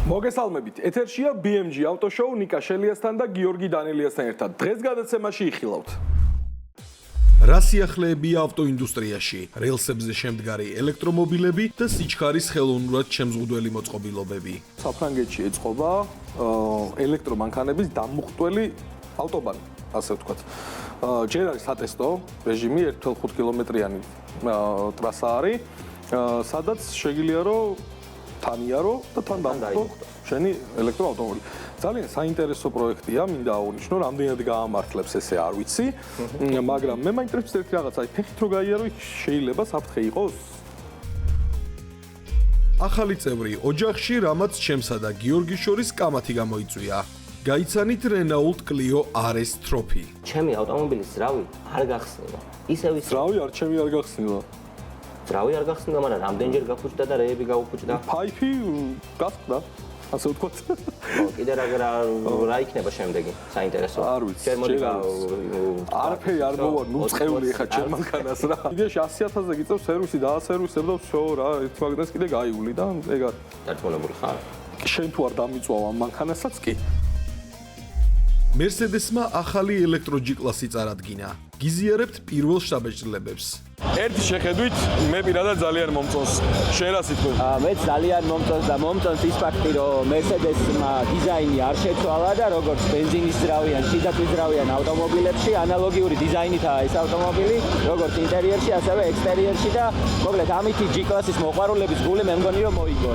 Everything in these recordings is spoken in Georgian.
მოგესალმებით. ეთერშია BMG ავტოშოუ ნიკა შელიასთან და გიორგი დანელიასთან ერთად. დღეს გადაცემაში იხილავთ. რა სიახლეებია ავტოინდუსტრიაში, რელსებზე შემდგარი ელექტრომობილები და სიჩქარის ხელოვნურად შემზღუდველი მოწყობილობები. საფრანგეთში ეწყობა ელექტრომანქანების დამუხტველი ავტობანი, ასე ვთქვათ. ჯერ არის სატესტო რეჟიმი 1,5 კილომეტრიანი ტრასა არის, სადაც შეგიძლია რომ თანიარო და თან დამხტო შენი ელექტროავტომობილი. ძალიან საინტერესო პროექტია, მინდა აღვნიშნო, რამდენად გაამართლებს ესე არ ვიცი, მაგრამ მე მაინტერესებს ერთი რაღაც, აი ფეხით რო გაიარო, შეიძლება საფრთხე იყოს. ახალი წევრი ოჯახში, რამაც ჩემსა და გიორგის შორის კამათი გამოიწვია. გაიცანით Renault Clio RS Trophy. ჩემი ავტომობილის ძრავი არ გახსნილა. ისევ ის ძრავი არ ჩემი არ გახსნილა. ძრავი არ გახსნილა, მაგრამ რამდენჯერ გაფუჭდა და რეები გაუფუჭდა. ფაიფი გასწდა, ასე ვთქვათ. კიდე რა იქნება შემდეგი? საინტერესო. არ ვიცი. არაფერი არ მოვა, ნუ წეული ხა ჩემ მანქანას რა. იდეაში 100,000-ზე გიწევს სერვისი და ასერვისებ და всё რა, ერთ მაგდას კიდე გაივლი და ეგ არის. დარწმუნებული ხარ? შენ თუ არ დამიწვავ ამ მანქანასაც კი. Mercedes-მა ახალი ელექტრო G-კლასი წარადგინა. გიზიარებთ პირველ შთაბეჭდილებებს. ერთი შეხედვით მე პირადად ძალიან მომწონს. შენ რა სიტყვი? მეც ძალიან მომწონს და მომწონს ის ფაქტი, რომ Mercedes-მა დიზაინი არ შეცვალა და როგორც ბენზინის ძრავიან, შიდაწვის ძრავიან ავტომობილებში ანალოგიური დიზაინითაა ეს ავტომობილი, როგორც ინტერიერში, ასევე ექსტერიერში და მოკლედ ამითი G-კლასის მოყვარულების გული მე მგონი რომ მოიგო.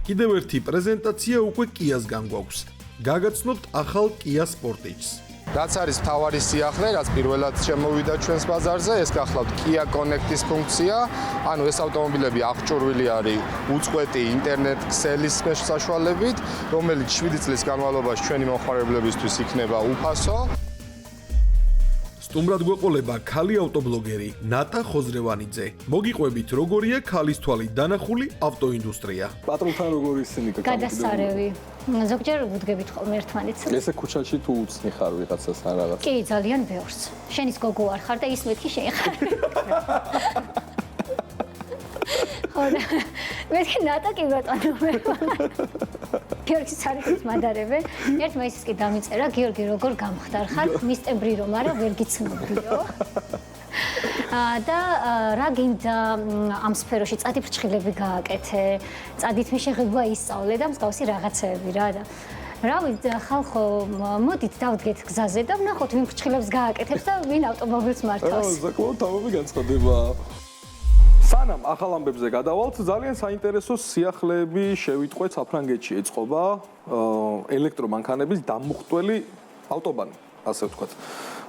კიდევ ერთი პრეზენტაცია უკვე Kia-ს განგვაქვს. გაგაცნობთ ახალ Kia Sportage-ს. რაც არის მთავარი სიახლე, რაც პირველად შემოვიდა ჩვენს ბაზარზე, ეს გახლავთ Kia Connect-ის ფუნქცია. ანუ ეს ავტომობილები აღჭურვილი არის უწყვეტი ინტერნეტ ქსელის საშუალებით, რომელიც 7 წლის განმავლობაში ჩვენი მომხმარებლებისთვის იქნება უფასო. სტუმრად გვეყოლება ქალი ავტობლოგერი ნატა ხოზრევანიძე. მოგიყვებით, როგორია ქალის თვალით დანახული ავტოინდუსტრია. პატრონთან როგორი ისინიკა? გადასარევი. ზოგჯერ ვუდგებით ხოლმე ერთმანეთს. ესე ქუჩაში თუ უცნი ხარ ვიღაცას ან რაღაც? კი, ძალიან ბევრს. შენის გოგო არ ხარ და ის მეთქი შენ ხარ. ხო და მეთქი ნატა კი ბატონო მე. გიორგის არიქის მადარებე. ერთ მაისს კი დამიწერა, გიორგი როგორ გამხდარ ხარ? მისტებრი რომ არა, ვერ გიცნობიო. და რა გინდა ამ სფეროში წადიფრჩხილები გააკეთე, წადითმი შეღება ისწავლე და მსგავსი რაღაცეები რა და რა ვიცი ხალხო მოდით დავდგეთ გზაზე და ვნახოთ ვინ ფრჩხილებს გააკეთებს და ვინ ავტომობილს მართავს. საკმაოდ თავები განწყდება. სანამ ახალ ამბებზე გადავალთ, ძალიან საინტერესო სიახლეები შევიტყვეთ საფრანგეთში ეწყობა ელექტრომანქანების დამუხტველი ავტობანი, ასე ვთქვათ.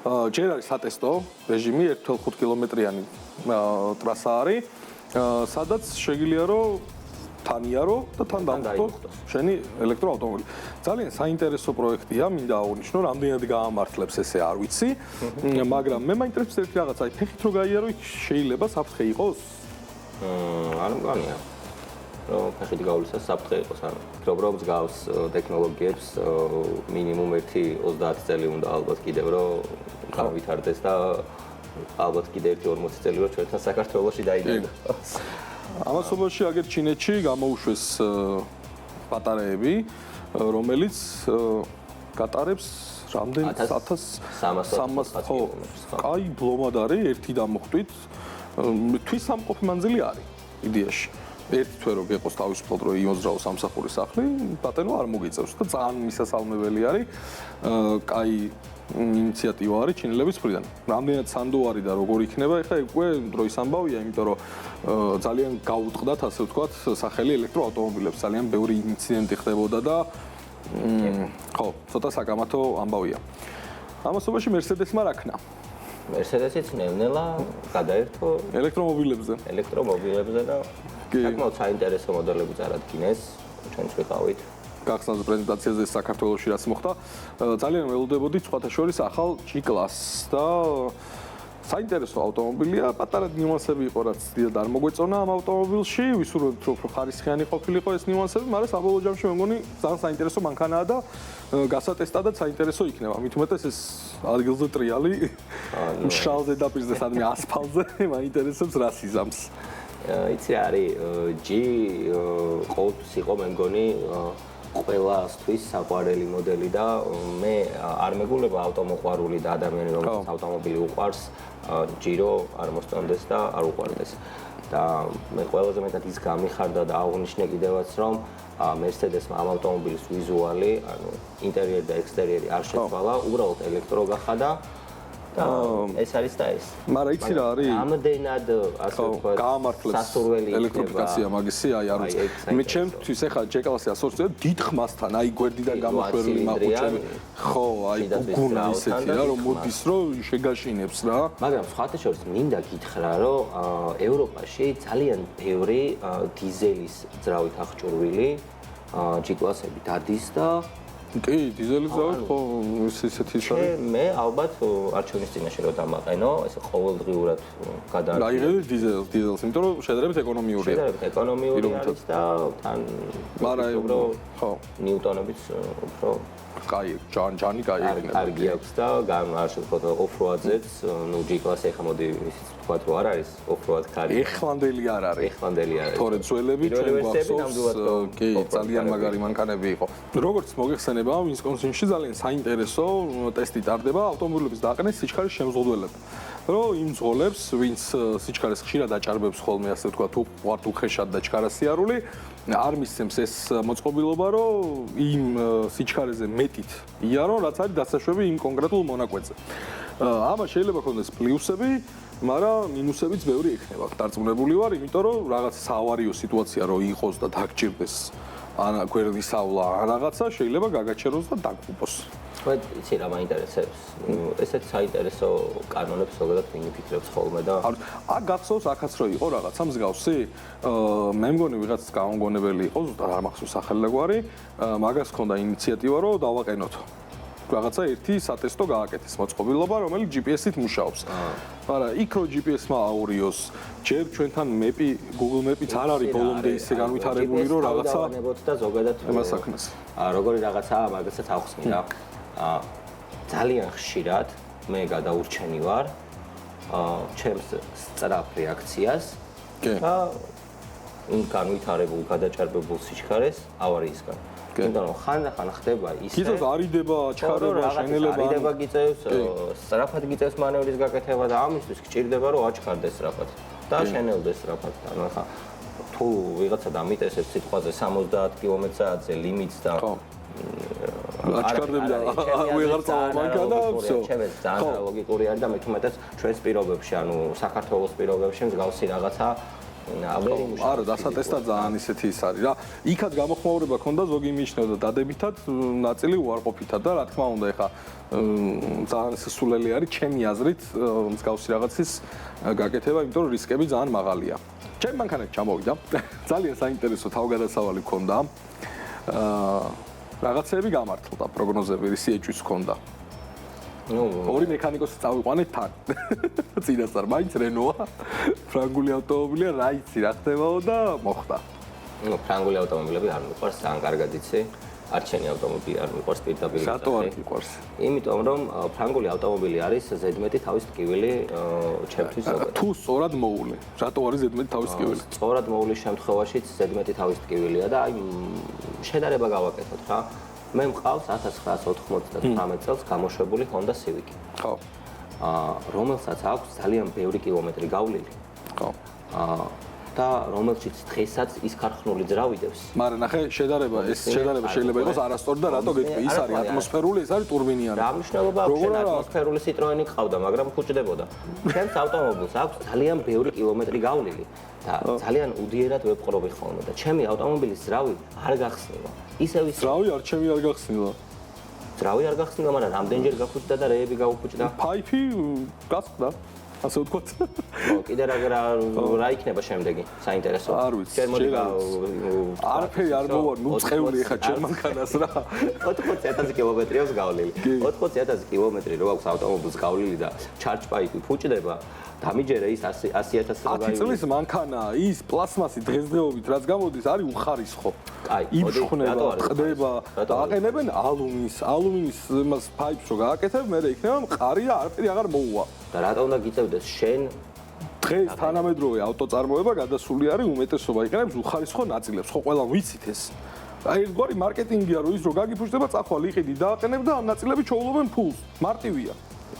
ჯერ არის სატესტო რეჟიმი 1,5 კილომეტრიანი ტრასა არის, სადაც შეგიძლია რომ თანიარო და თან დამხტო შენი ელექტროავტომობილი. ძალიან საინტერესო პროექტია, მინდა აღვნიშნო, რამდენად გაამართლებს ესე არ ვიცი, მაგრამ მე მაინტერესებს ერთი რაღაც, აი ფეხით რო გაიარო, შეიძლება საფრთხე იყოს? არ მგონია. რომ ფეხით გავლისას საფრთხე იყოს, ანუ ვფიქრობ, რომ მსგავს ტექნოლოგიებს მინიმუმ 30 წელი უნდა ალბათ კიდევ რომ გავითარდეს და ალბათ კიდევ 40 წელი რომ ჩვენთან საქართველოში დაიწყო. ამასობაში აგერ ჩინეთში გამოუშვეს პატარეები, რომელიც გატარებს რამდენ 1300 ხო, კაი ბლომად არის ერთი დამოხტვით. თვის სამყოფი მანძილი არის იდეაში. ერთი თვე რო გეყოს თავისუფლად რო იოზრაოს სამსახურის სახლი, ბატონო არ მოგიწევს და ძალიან მისასალმებელი არის. კაი ინიციატივა არის ჩინელების მხრიდან. რამდენად სანდოარი და როგორ იქნება, ეხლა უკვე დროის ამბავია, იმიტომ რომ ძალიან გაუტყდათ, ასე ვთქვათ, სახელი ელექტროავტომობილებს. ძალიან ბევრი ინციდენტი ხდებოდა და ხო, ცოტა საკამათო ამბავია. ამასობაში Mercedes-მა რა ქნა? Mercedes-იც ნელ-ნელა გადაერთო ელექტრომობილებზე და საკმაოდ საინტერესო მოდელები წარადგინეს, ჩვენც ვიყავით. გახსნათ პრეზენტაციაზე საქართველოში რაც მოხდა, ძალიან ველოდებოდი სხვათა შორის ახალ G-კლასს და საინტერესო ავტომობილია, პატარა ნიუანსები იყო, რაც დიდად არ მოგვეწონა ამ ავტომობილში, ვისურვებთ რომ ხარისხიანი ყოფილიყო ეს ნიუანსები, მაგრამ საბოლოო ჯამში მე მგონი ძალიან საინტერესო მანქანაა და გასატესტადაც საინტერესო იქნება. მით უმეტეს ეს ადგილზე ტრიალი, მშრალ ზედაპირზე, სადმე ასფალტზე, მაინტერესებს რა სიზამს. იცი რა არის G ყოველთვის იყო მე მგონი ყველასთვის საყვარელი მოდელი და მე არ მეგულება ავტომოყვარული და ადამიანი რომელიც ავტომობილი უყვარს G-რო არ მოსწონდეს და არ უყვარდეს და მე ყველაზე მეტად ის გამიხარდა და აღვნიშნე კიდევაც რომ Mercedes-მა ამ ავტომობილის ვიზუალი, ანუ ინტერიერი და ექსტერიერი არ შეცვალა, უბრალოდ ელექტრო გახადა და ეს არის და ეს. მაგრამ იცი რა არის? ამდენად ასე ვთქვათ, გაამართლებს ელექტრიფიკაცია მაგისი, აი არ ვიცი. მე ჩემთვის ეხლა G-კლასი ასოცირდება დიდ ხმასთან, აი გვერდიდან გამოშვერილი მაყუჩები. ხო, აი გუგუნა ისეთი რა, რომ მოდის რომ შეგაშინებს რა. მაგრამ სხვათა შორის მინდა გითხრა, რომ ევროპაში ძალიან ბევრი დიზელის ძრავით აღჭურვილი G-კლასები დადის და კი, დიზელი ძრავით ხო ისეთი ის არის. მე ალბათ არჩევნის წინაშე რომ დამაყენო, ესე ყოველდღიურად გადაარჩინე. გაიღები დიზელს, იმიტომ რომ შედარებით ეკონომიურია. შედარებით ეკონომიური არის და თან მაგრამ ხო, ნიუტონებიც უფრო კაი, ჯანი კაი იქნება. კარგი აქვს და არ შევთქვათ ოფროადზეც, ნუ G-კლასი ახლა მოდი ისიც ვთქვათ რომ არ არის ოფროად კარი. ეხლანდელი არ არის. ეხლანდელი არის. თორე ძველები ჩვენ გვახსოვს, კი, ძალიან მაგარი მანქანები იყო. როგორც მოგეხსენება, ვისკონსინში ძალიან საინტერესო ტესტი ტარდება ავტომობილების დაყენეს სიჩქარის შემზღუდველად. რომ იმ ძღოლებს, ვინც სიჩქარეს ხშირად აჭარბებს ხოლმე, ასე ვთქვათ, უყვართ უხეშად და ჩქარასიარული, არ მისცემს ეს მოწყობილობა, რომ იმ სიჩქარეზე მეტით იარო, რაც არის დასაშვები იმ კონკრეტულ მონაკვეთზე. ამას შეიძლება ქონდეს პლუსები, მაგრამ მინუსებიც ბევრი იქნება. დარწმუნებული ვარ, იმიტომ რომ რაღაც საავარიო სიტუაცია რო იყოს და დაგჭირდეს ან გვერდისავლა ან რაღაცა შეიძლება გაგაჩეროს და დაგყუპოს. თქვენ იცი რა მაინტერესებს? ესეთ საინტერესო კანონებს ზოგადად ვინიფიქრებს ხოლმე და აქ გახსოვს აქაც რო იყო რაღაცა მსგავსი, მე მგონი ვიღაც გამომგონებელი იყო, ზუსტად არ მახსოვს სახელი და გვარი, მაგას ჰქონდა ინიციატივა რომ დავაყენოთ. რაღაცა ერთი სატესტო გააკეთეს მოწყობილობა, რომელიც GPS-ით მუშაობს. მაგრამ იქ რო GPS-მა აურიოს, ჯერ ჩვენთან მეპი, Google Map-იც არ არის ბოლომდე ისე განვითარებული, რომ რაღაცა დავანებოთ და ზოგადად იმას აქნას. როგორი რაღაცაა, მაგასაც ახსნი რა. ძალიან ხშირად მე გადაურჩენი ვარ ჩემს სწრაფ რეაქციას და განვითარებულ გადაჭარბებულ სიჩქარეს ავარიისგან. იმიტომ რომ ხანდახან ხდება ისე გიწევს არიდება, ჩქარება, შენელება, არიდება გიწევს, სწრაფად გიწევს მანევრის გაკეთება და ამისთვის გჭირდება რომ აჩქარდეს სწრაფად და შენელდეს სწრაფად. ანუ ხა თუ ვიღაცა დამიტესებს სიტყვაზე 70 კმ/სთ-ზე ლიმიტს და აჩქარდება ვეღარ წავა მანქანა, всё. ჩემს ძალიან ლოგიკური არის და მე თუმეტეს ჩვენს პირობებში, ანუ საქართველოს პირობებში მსგავსი რაღაცა არა, დასატესტად ძალიან ისეთი ის არის რა. იქაც გამოხმაურება ქონდა ზოგი მიიჩნევდა დადებითად, ნაწილი უარყოფითად და რა თქმა უნდა, ეხა ძალიან სულელი არის ჩემი აზრით მსგავსი რაღაცის გაკეთება, იმიტომ რომ რისკები ძალიან მაღალია. ჩემ მანქანაში ჩამოვიდა. ძალიან საინტერესო თავგადასავალი ქონდა. რაღაცები გამართლდა, პროგნოზები CH-ს ქონდა. ორი მექანიკოსი წავიყვანეთ თან. წინასწარ მაინც რენოა. ფრანგული ავტომობილია, რა იცი რა ხდებაო და მოხდა. ნუ ფრანგული ავტომობილები არ მიყვარს, ძალიან კარგად იცი. არჩენი ავტომობილი არ მიყვარს პირდაპირ. რატო არ მიყვარს? იმიტომ რომ ფრანგული ავტომობილი არის ზედმეტი თავის ტკივილი ჩემთვის ზოგადად. თუ სწორად მოულე, რატო არის ზედმეტი თავის ტკივილი? სწორად მოვლის შემთხვევაშიც ზედმეტი თავის ტკივილია და აი შედარება გავაკეთოთ რა. მე მყავს 1999 წელს გამოშვებული Honda Civic. ხო. რომელსაც აქვს ძალიან ბევრი კილომეტრი გავლილი. ხო. და რომელშიც დღესაც ის ქარხნული ძრავიდებს. მაგრამ ნახე, შედარება შეიძლება იყოს არასწორი და რატო გეტყვი? ის არის ატმოსფერული, ეს არის ტურბინიანი. რა მნიშვნელობა აქვს შენ ატმოსფერული Citroen-ი ყავდა, მაგრამ ფუჭდებოდა. ჩემს ავტომობილს აქვს ძალიან ბევრი კილომეტრი გავლილი და ძალიან უდიერად ვეპყრობი ხოლმე და ჩემი ავტომობილის ძრავი არ გახსნება. ისევ ის ძრავი არ ჩემი არ გახსნილა. ძრავი არ გახსნილა, მაგრამ რამდენჯერ გაფუჭდა და რეები გაუფუჭდა? ფაიფი გასხდა. ასე ვთქვათ. ხო, კიდე რა იქნება შემდეგი? საინტერესო. არ ვიცი. არაფერი არ მოვარ, ნუ წეული ხა ჩემ მანქანას რა. 80,000 კილომეტრი აქვს გავლილი. 80,000 კილომეტრი რო აქვს ავტომობილს გავლილი და ჩარჯ-პაიპი ფუჭდება, დამიჯერე ის 100,000 10 წლის მანქანა, ის პლასმასი დღესდღეობით რაც გამოდის, არის უხარისხო. კაი, იფშხნება, ტყდება, აყენებენ ალუმინის იმას ფაიფს რო გააკეთებ, მე იქნება მყარი და არაფერი აღარ მოუვა. და რატო უნდა გიწევდეს შენ დღეს თანამედროვე ავტოწარმოება გადასული არის უმეტესობა იყენებს უხარისხო ნაწილებს. ხო ყველამ ვიცით ეს. აი ერთგვარი მარკეტინგია რომ ის რო გაგიფუჭდება, წახვალ იყიდი დააყენებ და ამ ნაწილები ჩაულობენ ფულს. მარტივია.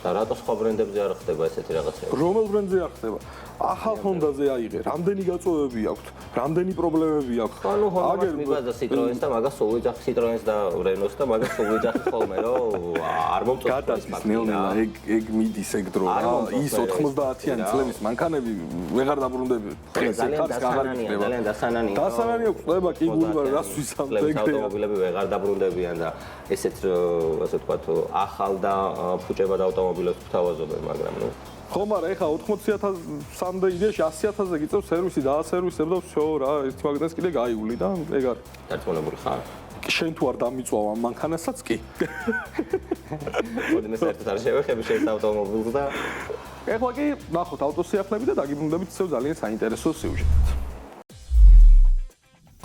და რატო სხვა ბრენდებზე არ ხდება ესეთი რაღაცები? რომელ ბრენდზე არ ხდება? ახალ Honda-ზე აიღე, რამდენი გაწევები აქვს, რამდენი პრობლემები აქვს. ანუ Honda-ს მიბაძა Citroën-ს და მაგას სულ ვიძახი Citroën-ს და Renault-ს და მაგას სულ ვიძახი ხოლმე, რომ არ მომწონს ეს ნელ-ნელა ეგ მიდის ეგ დრო რა. ის 90-იანი წლების მანქანები ვეღარ დაბრუნდები. დღეს ხარს გაღარიბდება. ძალიან დასანანია. დასანანია ყובה კი გულმა რას ვისამთ ეგ ავტომობილები ვეღარ დაბრუნდებიან და ესეთ ასე ვთქვათ ახალ და ფუჭებად ავტომობილებს ვთავაზობენ, მაგრამ ნუ ხო, მაგრამ ეხა 80,000-მდე იდეაში 100,000-ზე გიწევს სერვისი, დაასერვისებ და всё რა, ერთი მაგდას კიდე გაივლი და ეგ არის. დარწმუნებული ხარ? შენ თუ არ დამიწვავ ამ მანქანასაც კი. მოდით საერთოდ არ შევეხები შენ ავტომობილს და ეხლა კი ნახოთ ავტოსიახლეები და დაგიბრუნდებით ისევ ძალიან საინტერესო სიუჟეტით.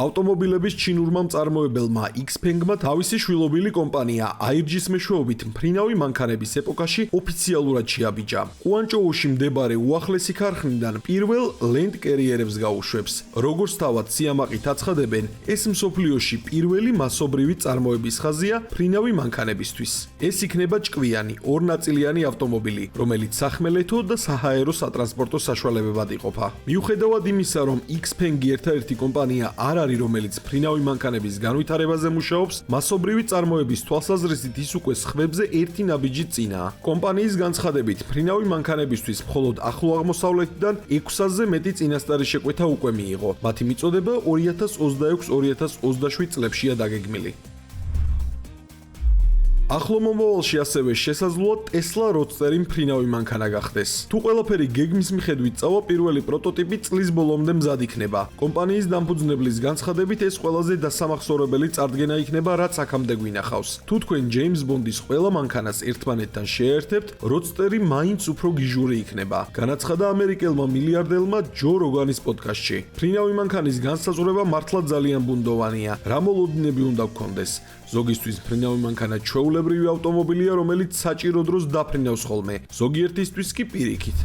ავტომობილების ჩინურმა მწარმოებელმა Xpeng-მა თავისი შვილობილი კომპანია AIRG-ის მეშვეობით მფრინავი მანქანების ეპოქაში ოფიციალურად შეაბიჯა. ყუანჭოუში მდებარე უახლესი ქარხნიდან პირველ Land Carrier-ებს გაუშვებს. როგორც თავად სიამაყით აცხადებენ, ეს მსოფლიოში პირველი მასობრივი წარმოების ხაზია მფრინავი მანქანებისთვის. ეს იქნება ჭკვიანი, ორნაწილიანი ავტომობილი, რომელიც სახმელეთო და საჰაერო სატრანსპორტო საშუალებებად იყოფა. მიუხედავად იმისა, რომ Xpeng ერთადერთი კომპანია არ არის რომელიც მფრინავი მანქანების განვითარებაზე მუშაობს, მასობრივი წარმოების თვალსაზრისით ის უკვე სხვებზე ერთი ნაბიჯი წინაა. კომპანიის განცხადებით, მფრინავი მანქანებისთვის მხოლოდ ახლო აღმოსავლეთიდან 600-ზე მეტი წინასწარი შეკვეთა უკვე მიიღო. მათი მიწოდება 2026-2027 წლებშია დაგეგმილი. ახლო მომავალში ასევე შესაძლოა Tesla Roadster-ი მფრინავი მანქანა გახდეს. თუ ყველაფერი გეგმის მიხედვით წავა, პირველი პროტოტიპი წლის ბოლომდე მზად იქნება. კომპანიის დამფუძნებლის განცხადებით, ეს ყველაზე დასამახსოვრებელი წარდგენა იქნება, რაც აქამდე გვინახავს. თუ თქვენ James Bond-ის ყველა მანქანას ერთმანეთთან შეერთებთ, Roadster-ი მაინც უფრო გიჟური იქნება. განაცხადა ამერიკელმა მილიარდელმა ჯო როგანის პოდკასტში. მფრინავი მანქანის განსაზღვრება მართლა ძალიან ბუნდოვანია. რა მოლოდინები უნდა გქონდეს? ზოგისთვის მფრინავი მანქანა ჩვეულებრივი ავტომობილია, რომელიც საჭირო დროს დაფრინავს ხოლმე. ზოგიერთისთვის კი პირიქით.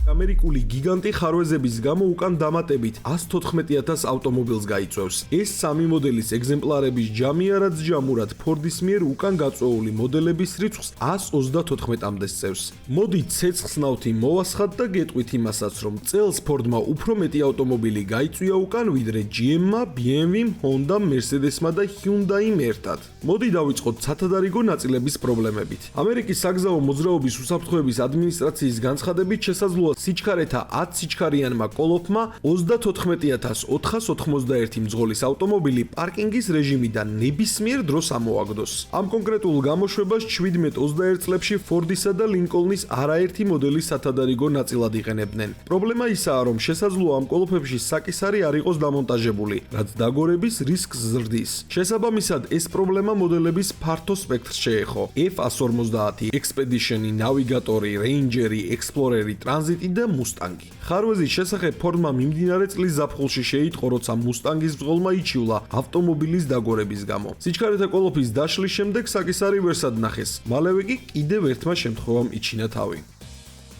ამერიკული გიგანტი ხარვეზების გამო უკან დამატებით 114,000 ავტომობილს გაიწვევს. ეს სამი მოდელის ეგზემპლარების ჯამია, რაც ჯამურად Ford-ის მიერ უკან გაწვეული მოდელების რიცხვს 134-მდე სწევს. მოდით ცეცხლს ნავთი მოვასხათ და გეტყვით იმასაც, რომ წელს Ford-მა უფრო მეტი ავტომობილი გაიწვია უკან, ვიდრე GM-მა, BMW-მ, Honda-მ, Mercedes-მა და Hyundai-მ ერთად. მოდი დავიწყოთ სათადარიგო ნაწილების პრობლემებით. ამერიკის საგზაო მოძრაობის უსაფრთხოების ადმინისტრაციის განცხადებით შესაძლოა სიჩქარეთა 10 სიჩქარიანმა კოლოფმა 34,491 მძღოლის ავტომობილი პარკინგის რეჟიმიდან ნებისმიერ დროს ამოაგდოს. ამ კონკრეტულ გამოშვებას 17-21 წლებში Ford-ისა და Lincoln-ის არაერთი მოდელი სათადარიგო ნაწილად იყენებდნენ. პრობლემა ისაა, რომ შესაძლოა ამ კოლოფებში საკისარი არ იყოს დამონტაჟებული, რაც დაგორების რისკს ზრდის. შესაბამისად, ეს პრობლემა მოდელების ფართო სპექტრს შეეხო. F150, Expedition-ი, Navigator-ი, Ranger-ი, Explorer-ი, Transit და Mustang-ი. ხარვეზის შესახებ Ford-მა მიმდინარე წლის ზაფხულში შეიტყო, როცა Mustang-ის მძღოლმა იჩივლა ავტომობილის დაგორების გამო. სიჩქარეთა კოლოფის დაშლის შემდეგ საკისარი ვერსად ნახეს. მალევე კი კიდევ ერთმა შემთხვევამ იჩინა თავი.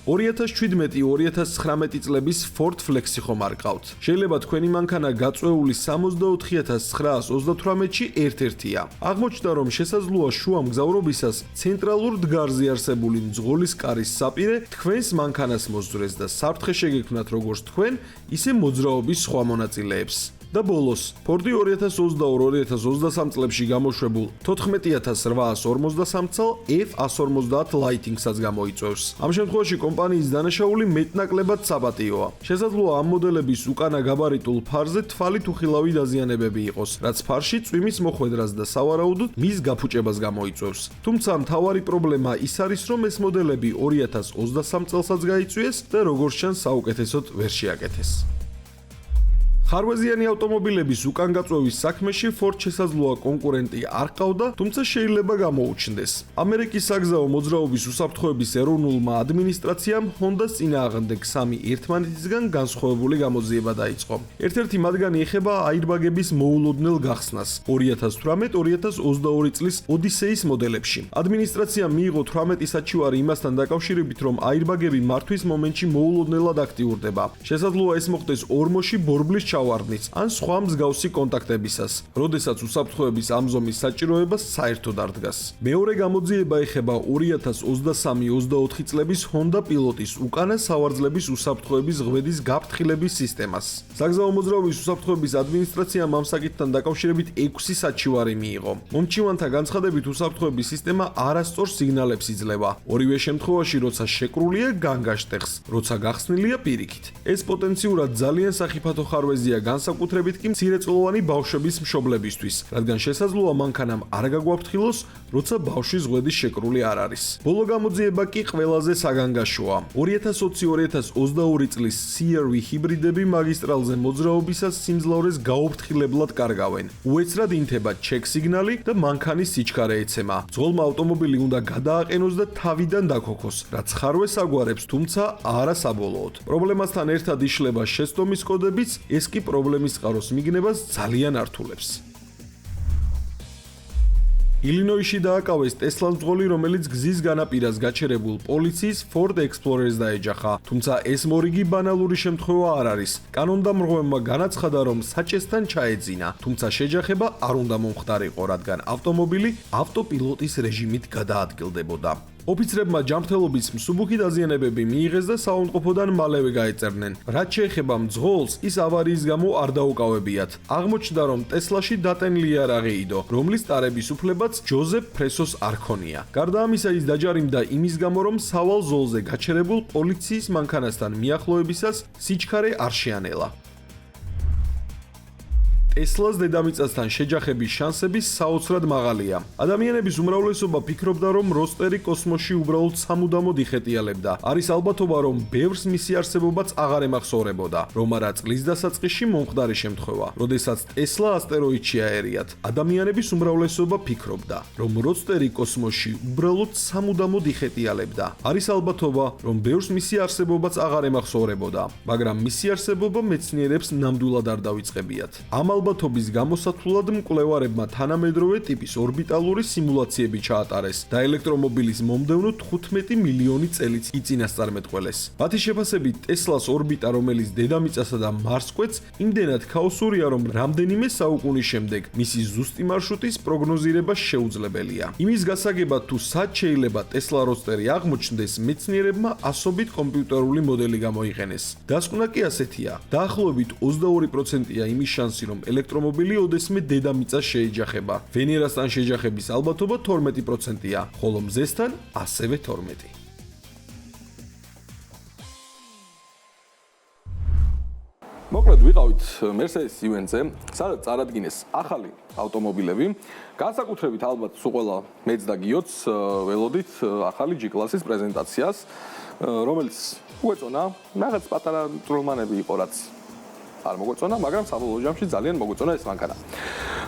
2017-2019 წლების Ford Flexi ხომ არ ყავთ. შეიძლება თქვენი მანქანა გაწვეული 64,938-ში ერთ-ერთია. აღმოჩნდა, რომ შესაძლოა შუა მგზავრობისას ცენტრალურ დგარზე არსებული მძღოლის კარის საპირე თქვენს მანქანას მოსძვრეს და საფრთხე შეგექმნათ როგორც თქვენ, ისე მოძრაობის სხვა მონაწილეებს. და ბოლოს, Ford-ი 2022-2023 წლებში გამოშვებულ 14,853 ცალ F150 Lightning-საც გამოიწვევს. ამ შემთხვევაში კომპანიის დანაშაული მეტნაკლებად საპატიოა. შესაძლოა ამ მოდელების უკანა გაბარიტულ ფარზე თვალით უხილავი დაზიანებები იყოს, რაც ფარში წვიმის მოხვედრას და სავარაუდოდ მის გაფუჭებას გამოიწვევს. თუმცა მთავარი პრობლემა ის არის, რომ ეს მოდელები 2023 წელსაც გაიწვიეს და როგორც ჩანს საუკეთესოდ ვერ შეაკეთეს. ხარვეზიანი ავტომობილების უკან გაწვევის საქმეში Ford შესაძლოა კონკურენტი არ ყავდა, თუმცა შეიძლება გამოუჩნდეს. ამერიკის საგზაო მოძრაობის უსაფრთხოების ეროვნულმა ადმინისტრაციამ Honda-ს წინააღმდეგ 3 ერთმანეთისგან განსხვავებული გამოძიება დაიწყო. ერთ-ერთი მათგანი ეხება აირბაგების მოულოდნელ გახსნას 2018-2022 წლის Odyssey-ის მოდელებში. ადმინისტრაციამ მიიღო 18 საჩივარი იმასთან დაკავშირებით, რომ აირბაგები მართვის მომენტში მოულოდნელად აქტიურდება. შესაძლოა ეს მოხდეს ორმოში ბორბლის ჩავარდნით ან სხვა მსგავსი კონტაქტებისას, როდესაც უსაფრთხოების ამ ზომის საჭიროება საერთოდ არ დგას. მეორე გამოძიება ეხება 2023-24 წლების Honda Pilot-ის უკანა სავარძლების უსაფრთხოების ღვედის გაფრთხილების სისტემას. საგზაო მოძრაობის უსაფრთხოების ადმინისტრაციამ ამ საკითხთან დაკავშირებით 6 საჩივარი მიიღო. მომჩივანთა განცხადებით უსაფრთხოების სისტემა არასწორ სიგნალებს იძლევა. ორივე შემთხვევაში, როცა შეკრულია, განგაშტეხს, როცა გახსნილია პირიქით. ეს პოტენციურად ძალიან სახიფათო ხარვეზია განსაკუთრებით კი მცირეწლოვანი ბავშვების მშობლებისთვის, რადგან შესაძლოა მანქანამ არ გაგვაფრთხილოს, როცა ბავშვის ღვედი შეკრული არ არის. ბოლო გამოძიება კი ყველაზე საგანგაშოა. 2020-2022 წლის CR-V ჰიბრიდები მაგისტრალზე მოძრაობისას სიმძლავრეს გაუფრთხილებლად კარგავენ. უეცრად ინთება ჩეკ სიგნალი და მანქანის სიჩქარე ეცემა. ძღოლმა ავტომობილი უნდა გადააყენოს და თავიდან დაქოქოს, რაც ხარვეს აგვარებს, თუმცა არა საბოლოოდ. პრობლემასთან ერთად იშლება შეცდომის კოდებიც, ეს კი პრობლემის წყაროს მიგნებას ძალიან ართულებს. ილინოისში დააკავეს Tesla-ს მძღოლი, რომელიც გზის განაპირას გაჩერებულ პოლიციის Ford Explorer-ს დაეჯახა, თუმცა ეს მორიგი ბანალური შემთხვევა არ არის. კანონდამრღვევმა განაცხადა, რომ საჭესთან ჩაეძინა, თუმცა შეჯახება არ უნდა მომხდარიყო, რადგან ავტომობილი ავტოპილოტის რეჟიმით გადაადგილდებოდა. ოფიცრებმა ჯანმრთელობის მსუბუქი დაზიანებები მიიღეს და საავადმყოფოდან მალევე გაეწერნენ. რაც შეეხება მძღოლს, ის ავარიის გამო არ დაუკავებიათ. აღმოჩნდა, რომ Tesla-ში დატენილი იარაღი იდო, რომლის ტარების უფლებაც ჯოზეფ ფრესოს არ ქონია. გარდა ამისა, ის დაჯარიმდა იმის გამო, რომ სავალ ზოლზე გაჩერებულ პოლიციის მანქანასთან მიახლოებისას სიჩქარე არ შეანელა. Tesla-ს დედამიწასთან შეჯახების შანსები საოცრად მაღალია. ადამიანების უმრავლესობა ფიქრობდა, რომ როსტერი კოსმოსში უბრალოდ სამუდამოდ იხეტიალებდა. არის ალბათობა, რომ ბევრს მისი არსებობაც აღარ ემახსოვრებოდა, რომ არა წლის დასაწყისში მომხდარი შემთხვევა, როდესაც Tesla ასტეროიდში აერიათ. ადამიანების უმრავლესობა ფიქრობდა, რომ როსტერი კოსმოსში უბრალოდ სამუდამოდ იხეტიალებდა. არის ალბათობა, რომ ბევრს მისი არსებობაც აღარ ემახსოვრებოდა, მაგრამ მისი არსებობა მეცნიერებს ნამდვილად არ დავიწყებიათ. ამ ალბათობის გამოსათვლად მკვლევარებმა თანამედროვე ტიპის ორბიტალური სიმულაციები ჩაატარეს და ელექტრომობილის მომდევნო 15 მილიონი წელიც იწინასწარმეტყველეს. მათი შეფასებით, Tesla-ს ორბიტა, რომელიც დედამიწასა და მარსს კვეთს, იმდენად ქაოსურია, რომ რამდენიმე საუკუნის შემდეგ მისი ზუსტი მარშრუტის პროგნოზირება შეუძლებელია. იმის გასაგებად, თუ სად შეიძლება Tesla როსტერი აღმოჩნდეს, მეცნიერებმა ასობით კომპიუტერული მოდელი გამოიყენეს. დასკვნა კი ასეთია: დაახლოებით 22%-ია იმის შანსი, რომ ელექტრომობილი ოდესმე დედამიწას შეეჯახება. ვენერასთან შეჯახების ალბათობა 12%-ია, ხოლო მზესთან ასევე 12%. მოკლედ ვიყავით Mercedes event-ზე, სადაც წარადგინეს ახალი ავტომობილები. განსაკუთრებით ალბათ სულ ყველა მეც და გიოც ველოდით ახალი G-კლასის პრეზენტაციას, რომელიც უეწონა, რაღაც პატარა წვრილმანები იყო, რაც არ მოგვეწონა, მაგრამ საბოლოო ჯამში ძალიან მოგვეწონა ეს მანქანა.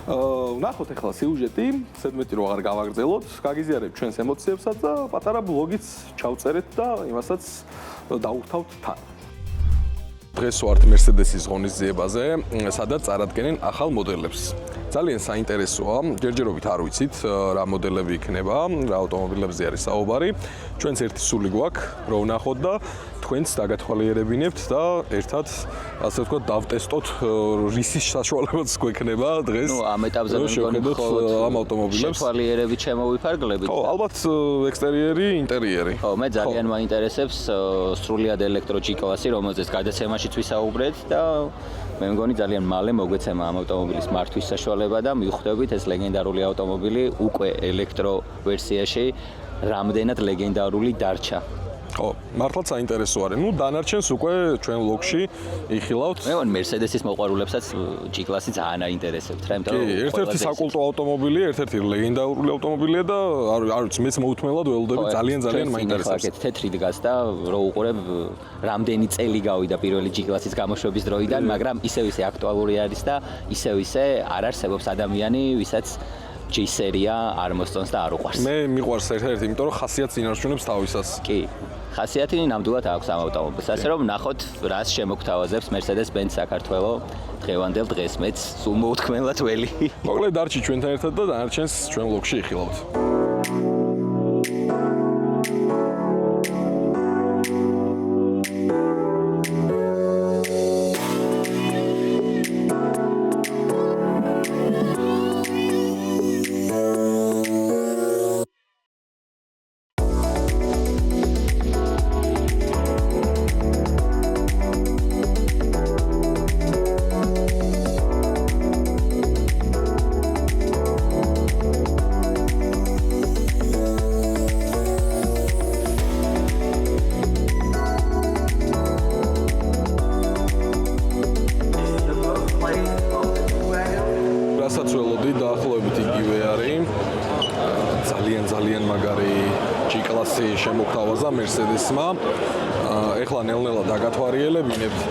ვნახოთ ახლა სიუჟეტი, სედმეტი რო აღარ გავაგრძელოთ, გაგიზიარებ ჩვენს ემოციებსაც და პატარა ბლოგიც ჩავწერეთ და იმასაც დაურთავთ თან. დღეს ვართ Mercedes-ის ღონისძიებაზე, სადაც წარადგენენ ახალ მოდელებს. ძალიან საინტერესოა, ჯერჯერობით არ ვიცით რა მოდელები იქნება, რა ავტომობილებზე არის საუბარი. ჩვენც ერთი სული გვაქვს, რო ვნახოთ და თქვენც დაგათვალიერებინებთ და ერთად, ასე ვთქვათ, დავტესტოთ რისის საშუალებაც გვექნება დღეს. ამ ეტაპზე მე მგონი ამ ავტომობილებს შეთვალიერებით შემოვიფარგლებით. ხო, ალბათ ექსტერიერი, ინტერიერი. ხო, მე ძალიან მაინტერესებს სრულიად ელექტრო G-კლასი, რომელზეც გადაცემაშიც ვისაუბრეთ და მე მგონი ძალიან მალე მოგვეცემა ამ ავტომობილის მართვის საშუალება და მივხვდებით ეს ლეგენდარული ავტომობილი უკვე ელექტრო ვერსიაში რამდენად ლეგენდარული დარჩა. ხო, მართლაც საინტერესო არის. ნუ დანარჩენს უკვე ჩვენ ლოგში იხილავთ. მე მგონი Mercedes-ის მოყვარულებსაც G-კლასი ძალიან აინტერესებთ რა, იმიტომ რომ ერთ-ერთი საკულტო ავტომობილია, ერთ-ერთი ლეგენდარული ავტომობილია და არ ვიცი, მეც მოუთმელად ველოდები ძალიან მაინტერესებს. აქეთ თეთრი დგას და რო უყურებ რამდენი წელი გავიდა პირველი G-კლასის გამოშვების დროიდან, მაგრამ ისე აქტუალური არის და ისე არ არსებობს ადამიანი, ვისაც G-სერია არ მოსწონს და არ უყვარს. მე მიყვარს ერთ-ერთი, იმიტომ რომ ხასიათს ინარჩუნებს თავისას. კი. ხასიათი ნამდვილად აქვს ამ ავტომობილს. ასე რომ ნახოთ, რას შემოგთავაზებს Mercedes-Benz საქართველოს დღევანდელ დღეს. მეც სულ მოუთქმელად ველი. მოკლედ დარჩი ჩვენთან ერთად და დანარჩენს ჩვენ ლოგში იხილავთ. რასაც ველოდი დაახლოებით იგივე არის. ძალიან მაგარი G-კლასი შემოგთავაზა Mercedes-მა. ეხლა ნელ-ნელა დაგათვალიერებინებთ.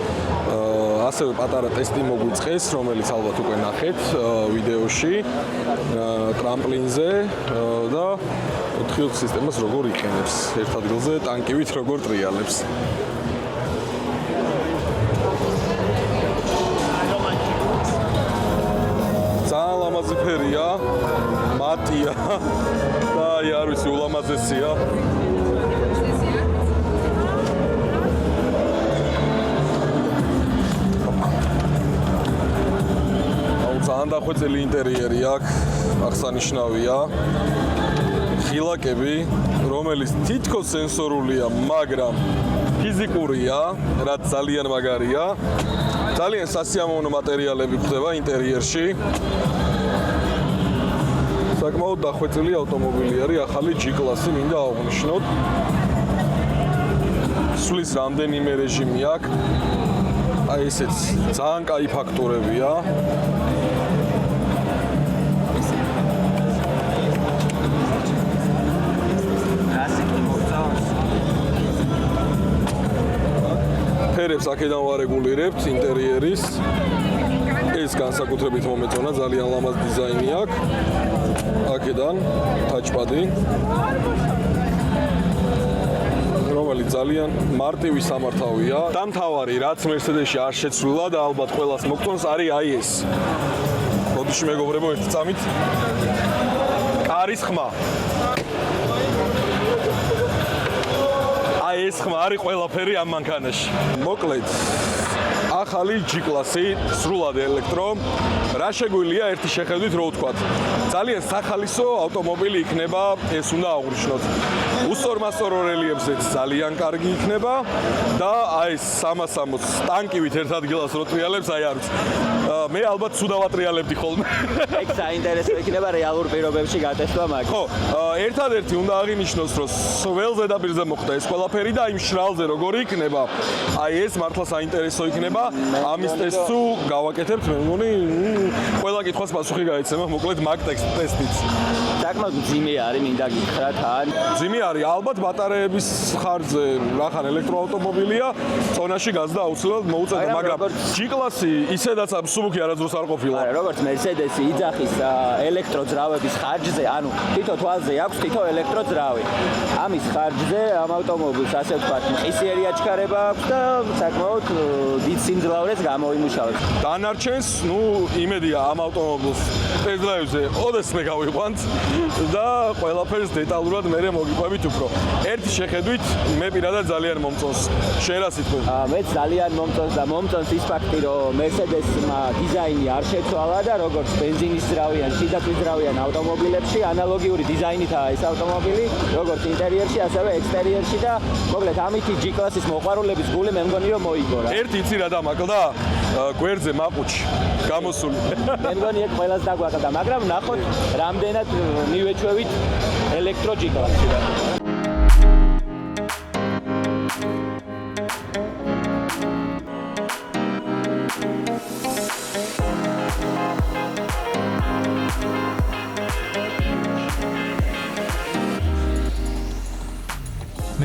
ასევე პატარა ტესტი მოგვიწყეს, რომელიც ალბათ უკვე ნახეთ ვიდეოში ტრამპლინზე და 4 სისტემას როგორ იყენებს. ერთ ადგილზე ტანკივით როგორ ტრიალებს. ძალიან ლამაზი ფერია, მატია და აი არ ვიცი ულამაზესია. ძალიან დახვეწილი ინტერიერი აქვს, აღსანიშნავია. ხილაკები, რომელიც თითქოს სენსორულია, მაგრამ ფიზიკურია, რაც ძალიან მაგარია. ძალიან სასიამოვნო მატერიალები გვხვდება ინტერიერში. საკმაოდ დახვეწილი ავტომობილი არის, ახალი G-კლასი, მინდა აღვნიშნოთ. სulis რამდენიმე რეჟიმი აქვს. აი ესეც ძალიან კაი ფაქტორებია. ფერებს აქედან ვარეგულირებთ ინტერიერის. ეს განსაკუთრებით მომეწონა, ძალიან ლამაზ დიზაინი აქვს. აქედან ტაჩპადი, რომელიც ძალიან მარტივი სამართავია. დამთავარი, რაც Mercedes-ში არ შეცვლილა და ალბათ ყველას მოგწონს, არის აი ეს. მოდიში მეგობრებო, ერთი წამით. კარის ხმა. აი ეს ხმა არის ყველაფერი ამ მანქანაში. მოკლედ, ახალი G-კლასი, სრულად ელექტრო. რა შეგვიძლია ერთი შეხედვით რო ვთქვათ. ძალიან სახალისო ავტომობილი იქნება, ეს უნდა აღვნიშნოთ. უსწორმასწორო რელიეფზეც ძალიან კარგი იქნება და აი ეს 360 ტანკივით ერთ ადგილას რო ტრიალებს, აი არ ვიცი. მე ალბათ სუდა ვატრიალებდი ხოლმე. ეგ საინტერესო იქნება რეალურ პირობებში გატესტვა მაგ. ხო, ერთადერთი უნდა აღინიშნოს, რომ სველ ზედაპირზე მოხდა ეს ყველაფერი და იმ შრალზე როგორი იქნება. აი ეს მართლა საინტერესო იქნება. ამის ტესტს გავაკეთებთ, მე მგონი, ყველა კითხვას პასუხი გაიცემა, მოკლედ მაგ ტესტით. საკმაოდ მძიმე არის, მინდა გითხრათ, ან მძიმე არის, ალბათ ბატარეების ხარჯზე, რახან ელექტროავტომობილია, წონაში გაზდა აუცილებლად მოუწევდა, მაგრამ G-კლასი ისედაც სუბუქი არასდროს არ ყოფილა. არა, როგორც Mercedes-ი იძახის ელექტროძრავების ხარჯზე, ანუ თითო თვალზე აქვს თითო ელექტროძრავი. ამის ხარჯზე ამ ავტომობილს ასე ვთქვათ, მყისიერი აჩქარება აქვს და საკმაოდ დიდ სიმძლავრეს გამოიმუშავებს. დანარჩენს, იმედია ამ ავტომობილს ტესტ-დრაივზე ოდესმე გავიყვანთ და ყველაფერს დეტალურად მერე მოგიყვებით უფრო. ერთი შეხედვით მე პირადად ძალიან მომწონს. შენ რა სიტყვი? მეც ძალიან მომწონს და მომწონს ის ფაქტი, რომ Mercedes-მა დიზაინი არ შეცვალა და როგორც ბენზინის ძრავიან, შიდაწვის ძრავიან ავტომობილებში ანალოგიური დიზაინითაა ეს ავტომობილი, როგორც ინტერიერში, ასევე ექსტერიერში და მოკლედ ამითი G-კლასის მოყვარულების გული მე მგონი რომ მოიგო რა. ერთი იცი რა დამაკლდა? გვერდზე მაყუჩი გამოსული. მე მგონი ეგ ყველას დაგვაკლდა, მაგრამ ნახოთ რამდენად მივეჩვევით ელექტრო G-კლასში რა.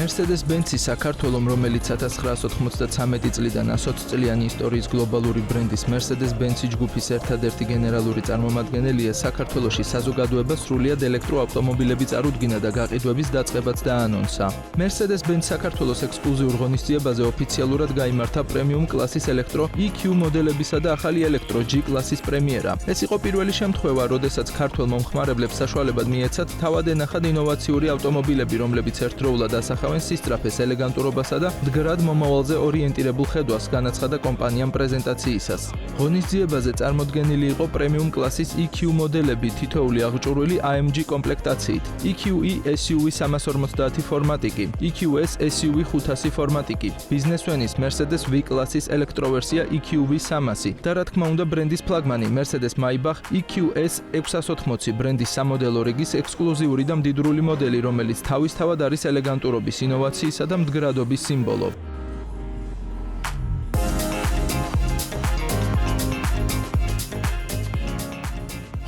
Mercedes-Benz-ი საქართველოს, რომელიც 1993 წლიდან 120 წლიანი ისტორიის გლობალური ბრენდის Mercedes-Benz-ი ჯგუფის ერთადერთი გენერალური წარმომადგენელია, საქართველოში საზოგადოებას სრულიად ელექტროავტომობილები წარუდგინა და გაყიდვების დაწყებაც დაანონსა. Mercedes-Benz საქართველოს ექსკლუზიურ ღონისძიებაზე ოფიციალურად გაიმართა პრემიუმ კლასის ელექტრო EQ მოდელებისა და ახალი ელექტრო G კლასის პრემიერა. ეს იყო პირველი შემთხვევა, როდესაც ქართველ მომხმარებლებს საშუალებად მიეცათ თავად ენახათ ინოვაციური ავტომობილები, რომლებიც ერთდროულად ასახავენ სისწრაფეს, ელეგანტურობასა და მდგრად მომავალზე ორიენტირებულ ხედვას, განაცხადა კომპანიამ პრეზენტაციისას. ღონისძიებაზე წარმოდგენილი იყო პრემიუმ კლასის EQ მოდელები, თითოეული აღჭურვილი AMG კომპლექტაციით, EQE SUV 350 ფორმატიკი, EQS SUV 500 ფორმატიკი, ბიზნესვენის Mercedes V კლასის ელექტროვერსია EQV 300 და რა თქმა უნდა ბრენდის ფლაგმანი Mercedes Maybach EQS 680 ბრენდის სამოდელო რიგის ექსკლუზიური და მდიდრული მოდელი, რომელიც თავისთავად არის ელეგანტურობის, ინოვაციისა და მდგრადობის სიმბოლო.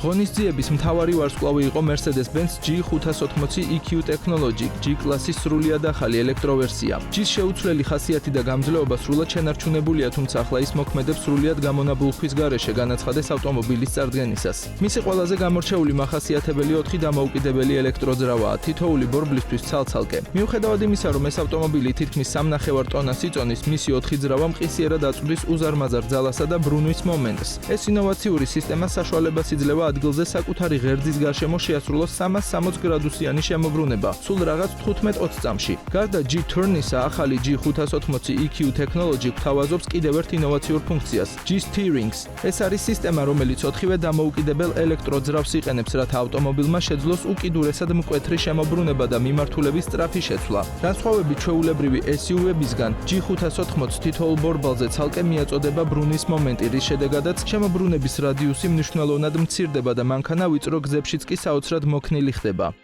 ღონისძიების მთავარი ვარსკვლავი იყო Mercedes-Benz G580 EQ Technology, G კლასის სრულიად ახალი ელექტროვერსია. G-ს შეუცვლელი ხასიათი და გამძლეობა სრულად შენარჩუნებულია, თუმცა ახლა ის მოქმედებს სრულიად გამონაბულქვის გარეშე, განაცხადეს ავტომობილის წარდგენისას. მისი ყველაზე გამორჩეული მახასიათებელი 4 დამოუკიდებელი ელექტროძრავაა, თითოეული ბორბლისთვის ცალ-ცალკე. მიუხედავად იმისა, რომ ეს ავტომობილი თითქმის 3.5 ტონას იწონის, მისი 4 ძრავა მყისიერად აწვდის უზარმაზარ ძალასა და ბრუნვის მომენტს. ეს ინოვაციური სისტემა საშუალებას იძლევა ადგილზე საკუთარი ღერძის გარშემო შეასრულოს 360 გრადუსიანი შემოbrunება, სულ რაღაც 15-20 წამში. გარდა G-Turn-ისა, ახალი G580 EQ Technology გვთავაზობს კიდევ ერთ ინოვაციურ ფუნქციას, G-Steerings. ეს არის სისტემა, რომელიც 4-ვე დამოუკიდებელ ელექტროძრავს იყენებს, რათა ავტომობილმა შეძლოს უკიდურესად მკვეთრი შემოbrunება და მიმართულების სწრაფი შეცვლა. განსხვავებით ჩვეულებრივი SUV-ებისგან, G580 თითოეულ ბორბალზე ცალკე მიაწოდება ბრუნვის მომენტი, რის შედეგადაც შემოbrunების რადიუსი მნიშვნელოვნად მცირდება და მანქანა ვიწრო გზებშიც კი საოცრად მოქნილი ხდება.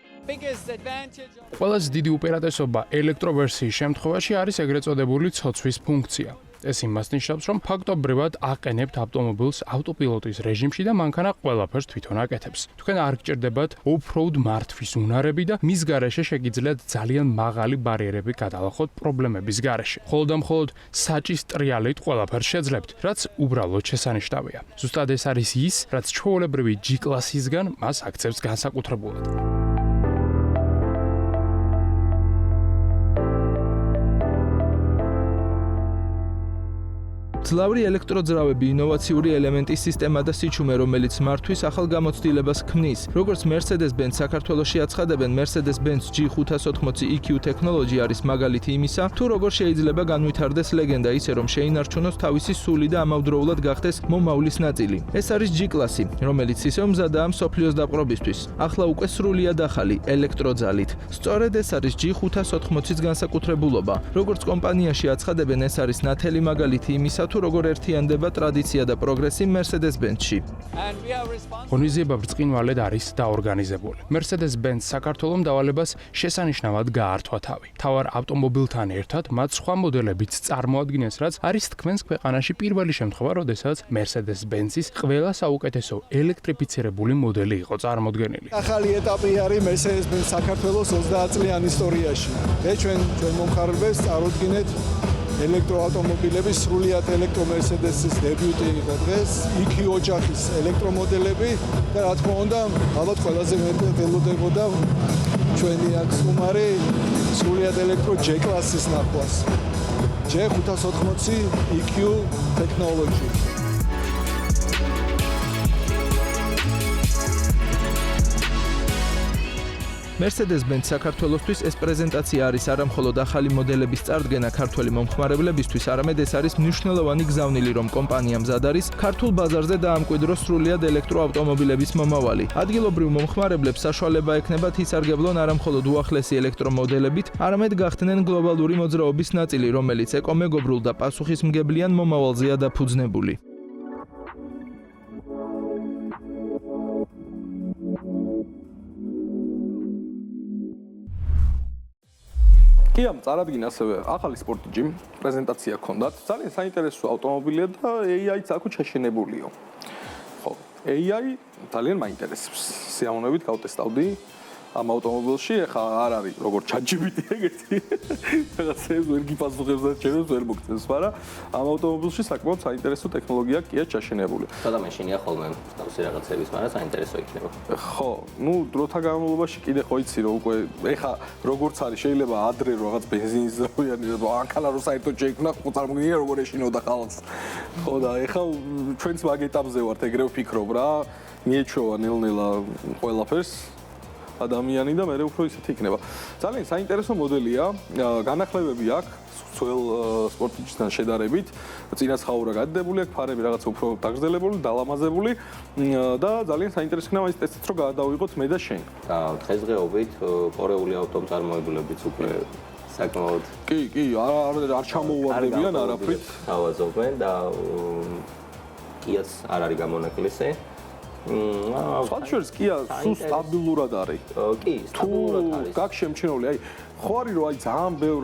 ყველაზე დიდი უპირატესობა ელექტროვერსიის შემთხვევაში არის ეგრეთ წოდებული ცოცვის ფუნქცია. ეს იმას ნიშნავს, რომ ფაქტობრივად აყენებთ ავტომობილს ავტოპილოტის რეჟიმში და მანქანა ყველაფერს თვითონ აკეთებს. თქვენ არ გჭირდებათ off-road მართვის უნარები და მის გარეშე შეგიძლიათ ძალიან მაღალი ბარიერები გადალახოთ პრობლემების გარეშე. მხოლოდ და მხოლოდ საჭის ტრიალით ყველაფერს შეძლებთ, რაც უბრალოდ შესანიშნავია. ზუსტად ეს არის ის, რაც ჩვეულებრივი G კლასისგან მას აქცევს განსაკუთრებულად. მძლავრი ელექტროძრავები, ინოვაციური ელემენტის სისტემა და სიჩუმე, რომელიც მართვის ახალ გამოცდილებას ქმნის. როგორც Mercedes-Benz საქართველოში აცხადებენ, Mercedes-Benz G580 EQ Technology არის მაგალითი იმისა, თუ როგორ შეიძლება განვითარდეს ლეგენდა ისე, რომ შეინარჩუნოს თავისი სული და ამავდროულად გახდეს მომავლის ნაწილი. ეს არის G კლასი, რომელიც ისევ მზადაა მსოფლიოს დაპყრობისთვის. ახლა უკვე სრულიად ახალი ელექტროძალით. სწორედ ეს არის G580-ის განსაკუთრებულობა. როგორც კომპანიაში აცხადებენ, ეს არის ნათელი მაგალითი იმისა, თუ როგორ ერთიანდება ტრადიცია და პროგრესი Mercedes-Benz-ში. ღონისძიება ბრწყინვალედ არის დაორგანიზებული. Mercedes-Benz საქართველოს დავალებას შესანიშნავად გაართვა თავი. თავარ ავტომობილთან ერთად მათ სხვა მოდელებიც წარმოადგენს, რაც არის თქვენს ქვეყანაში პირველი შემთხვევა, როდესაც Mercedes-Benz-ის ყველა საუკეთესო ელექტრიფიცირებული მოდელი იყო წარმოდგენილი. ახალი ეტაპი არის Mercedes-Benz საქართველოს 30 წლიან ისტორიაში. ჩვენ მომხარებელს წარუდგინეთ ელექტროავტომობილების სრულიად ელექტრო Mercedes-ის დებიუტი იყო დღეს, EQ ოჯახის ელექტრომოდელები და რა თქმა უნდა, ალბათ ყველაზე მეტად ველოდებოდა ჩვენი აქ სტუმარი სრულიად ელექტრო G კლასის ნახვას. G580 EQ Technology. Mercedes-Benz საქართველოსთვის ეს პრეზენტაცია არის არამხოლოდ ახალი მოდელების წარდგენა ქართველი მომხმარებლებისთვის, არამედ ეს არის მნიშვნელოვანი გზავნილი, რომ კომპანია მზად არის ქართულ ბაზარზე დაამკვიდროს სრულიად ელექტროავტომობილების მომავალი. ადგილობრივ მომხმარებლებს საშუალება ექნებათ ისარგებლონ არამხოლოდ უახლესი ელექტრომოდელებით, არამედ გახდნენ გლობალური მოძრაობის ნაწილი, რომელიც ეკომეგობრულ და პასუხისმგებლიან მომავალზეა დაფუძნებული. კი ამ წარადგინა ასევე ახალი სპორტი ჯიმ პრეზენტაცია ჰქონდათ. ძალიან საინტერესო ავტომობილია და AI-ც აქ შეშენებულიო. ხო, AI ძალიან მაინტერესებს. სიამოვნებით გავტესტავდი. ამ ავტომობილში, ეხლა არ არის როგორც ChatGPT ეგეთი. რაღაცებს ვერ გიფასუხებს და ჩემს ვერ მოგწევს, მაგრამ ამ ავტომობილში საკმაოდ საინტერესო ტექნოლოგია კია ჩაშენებული. და მეშინია ხოლმე თავისი რაღაცების, მაგრამ საინტერესო იქნება. ხო, ну, დროთა განმავლობაში კიდე ხო იცი რომ უკვე ეხლა როგორც არის, შეიძლება ადრე რაღაც ბენზინის ზრდიანი და ანკალა რო საერთოდ შეიქმნა, ხო წარმოგიდგენია როგორ ეშინოდა ხალხს. ხო და ეხლა ჩვენც მაგ ეტაპზე ვართ, ეგრევე ვფიქრობ რა, მიეჩვევა ნელ-ნელა ყველაფერს. ადამიანი და მე უფრო ისეთი იქნება. ძალიან საინტერესო მოდელია, განახლებები აქვს ძველ სპორტიჯისთან შედარებით, წინასხაურა გადადებული აქვს, ფარები რაღაცა უფრო დაგრძელებული, დალამაზებული და ძალიან საინტერესო იქნება ის ტესტიც რომ გადავიღოთ მე და შენ. და დღესდღეობით კორეული ავტომწარმოებლებიც უკვე საკმაოდ კი, არ ჩამოუვარდებიან არაფრით. თავაზობენ და კიაც არ არის გამონაკლისი. სპორტშერს კია სულ სტაბილურად არის. კი, სტაბილურად არის. თუ გაქვს შემჩენელი, აი, ხო არის რომ აი ძალიან ბევრ